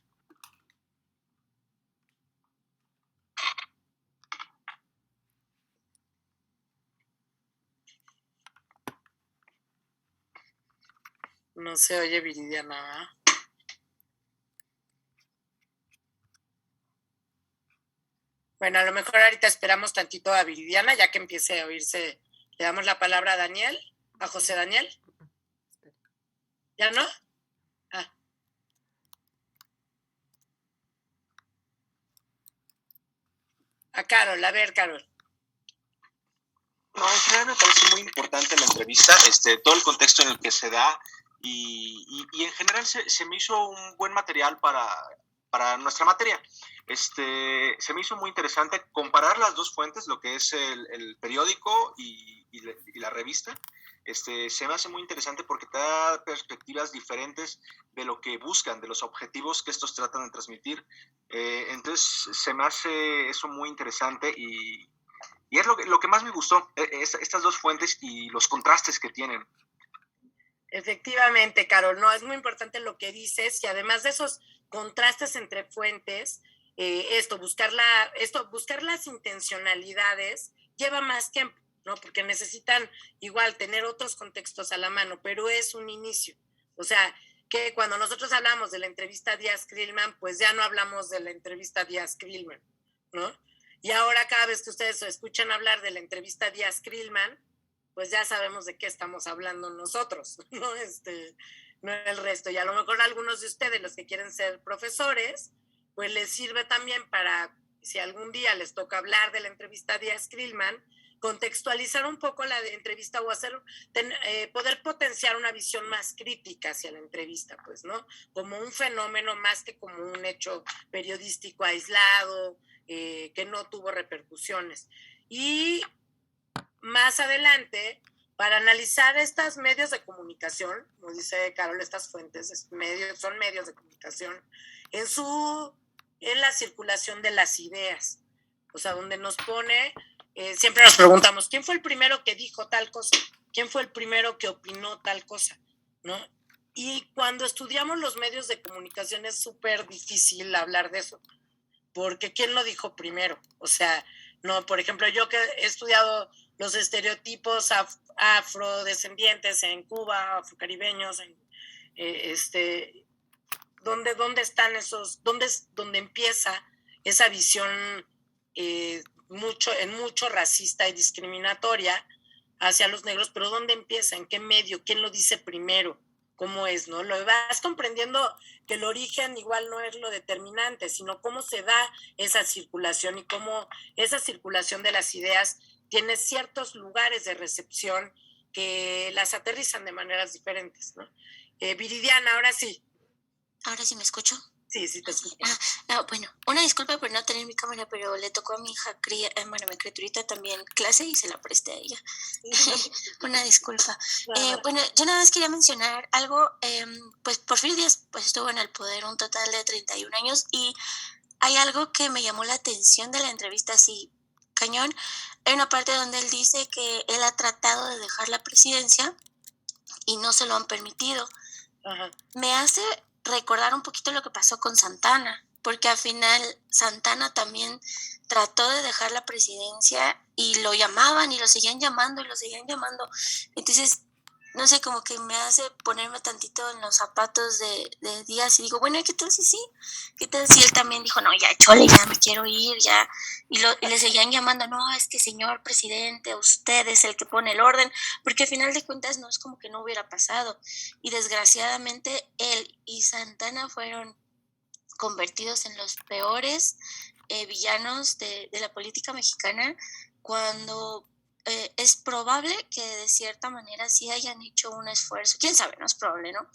No se oye Viridiana, ¿verdad? Bueno, a lo mejor ahorita esperamos tantito a Viridiana, ya que empiece a oírse. Le damos la palabra a Daniel, a José Daniel. ¿Ya no? Ah. A Carol, a ver, Carol. No, en general me parece muy importante la entrevista, todo el contexto en el que se da y en general se me hizo un buen material para nuestra materia. Se me hizo muy interesante comparar las dos fuentes, lo que es el periódico y la revista. Se me hace muy interesante porque te da perspectivas diferentes de lo que buscan, de los objetivos que estos tratan de transmitir. Entonces se me hace eso muy interesante y es lo que más me gustó, estas dos fuentes y los contrastes que tienen. Efectivamente, Carol, no, es muy importante lo que dices y además de esos contrastes entre fuentes, buscar las intencionalidades lleva más tiempo, ¿no? Porque necesitan igual tener otros contextos a la mano, pero es un inicio. O sea, que cuando nosotros hablamos de la entrevista a Díaz-Krillman, pues ya no hablamos de la entrevista a Díaz-Krillman, ¿no? Y ahora cada vez que ustedes escuchan hablar de la entrevista a Díaz-Krillman, pues ya sabemos de qué estamos hablando nosotros, ¿no? No el resto. Y a lo mejor algunos de ustedes, los que quieren ser profesores, pues les sirve también para, si algún día les toca hablar de la entrevista a Díaz-Krillman, contextualizar un poco la entrevista o poder potenciar una visión más crítica hacia la entrevista, pues, ¿no? Como un fenómeno más que como un hecho periodístico aislado, que no tuvo repercusiones. Y más adelante, para analizar estos medios de comunicación, como dice Carol, estas fuentes son medios de comunicación, en la circulación de las ideas, o sea, donde nos pone, siempre nos preguntamos, ¿quién fue el primero que dijo tal cosa? ¿Quién fue el primero que opinó tal cosa? ¿No? Y cuando estudiamos los medios de comunicación es súper difícil hablar de eso, porque ¿quién lo dijo primero? O sea, no, por ejemplo, yo que he estudiado los estereotipos afrodescendientes en Cuba, afrocaribeños, ¿dónde están esos? ¿Dónde empieza esa visión mucho racista y discriminatoria hacia los negros? Pero ¿dónde empieza? ¿En qué medio? ¿Quién lo dice primero? ¿Cómo es, no? Lo vas comprendiendo que el origen igual no es lo determinante, sino cómo se da esa circulación y cómo esa circulación de las ideas tiene ciertos lugares de recepción que las aterrizan de maneras diferentes, ¿no? Viridiana, ahora sí. ¿Ahora sí me escucho? Sí, sí te escucho. Bueno, una disculpa por no tener mi cámara, pero le tocó a mi hija, mi criaturita también clase y se la presté a ella. Una disculpa. Bueno, yo nada más quería mencionar algo, pues Porfirio Díaz pues, estuvo en el poder un total de 31 años y hay algo que me llamó la atención de la entrevista así, cañón. Hay una parte donde él dice que él ha tratado de dejar la presidencia y no se lo han permitido. Ajá. Me hace recordar un poquito lo que pasó con Santana, porque al final Santana también trató de dejar la presidencia y lo llamaban y lo seguían llamando y lo seguían llamando. Entonces, no sé, como que me hace ponerme tantito en los zapatos de Díaz y digo, bueno, ¿qué tal si sí? ¿Qué tal si él también dijo, no, ya, chole, ya me quiero ir, ya? Y le seguían llamando, no, es que señor presidente, usted es el que pone el orden, porque al final de cuentas no es como que no hubiera pasado. Y desgraciadamente él y Santana fueron convertidos en los peores villanos de la política mexicana cuando es probable que de cierta manera sí hayan hecho un esfuerzo, quién sabe, no es probable, ¿no?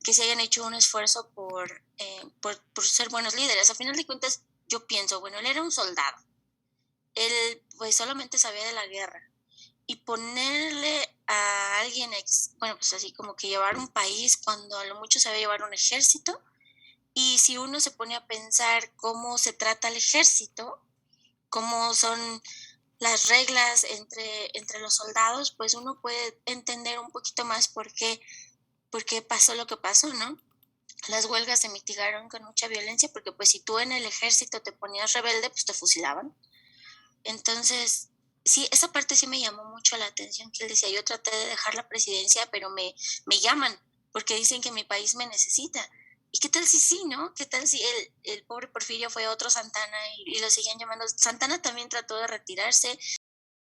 Que sí hayan hecho un esfuerzo por ser buenos líderes. A final de cuentas, yo pienso, bueno, él era un soldado, él pues solamente sabía de la guerra y ponerle a alguien, bueno, pues así como que llevar un país cuando a lo mucho sabía llevar un ejército. Y si uno se pone a pensar cómo se trata el ejército, cómo son las reglas entre los soldados, pues uno puede entender un poquito más por qué pasó lo que pasó, ¿no? Las huelgas se mitigaron con mucha violencia porque pues si tú en el ejército te ponías rebelde, pues te fusilaban. Entonces, sí, esa parte sí me llamó mucho la atención, que él decía, yo traté de dejar la presidencia, pero me llaman porque dicen que mi país me necesita. ¿y qué tal si sí, no? ¿Qué tal si el pobre Porfirio fue otro Santana y lo seguían llamando? Santana también trató de retirarse,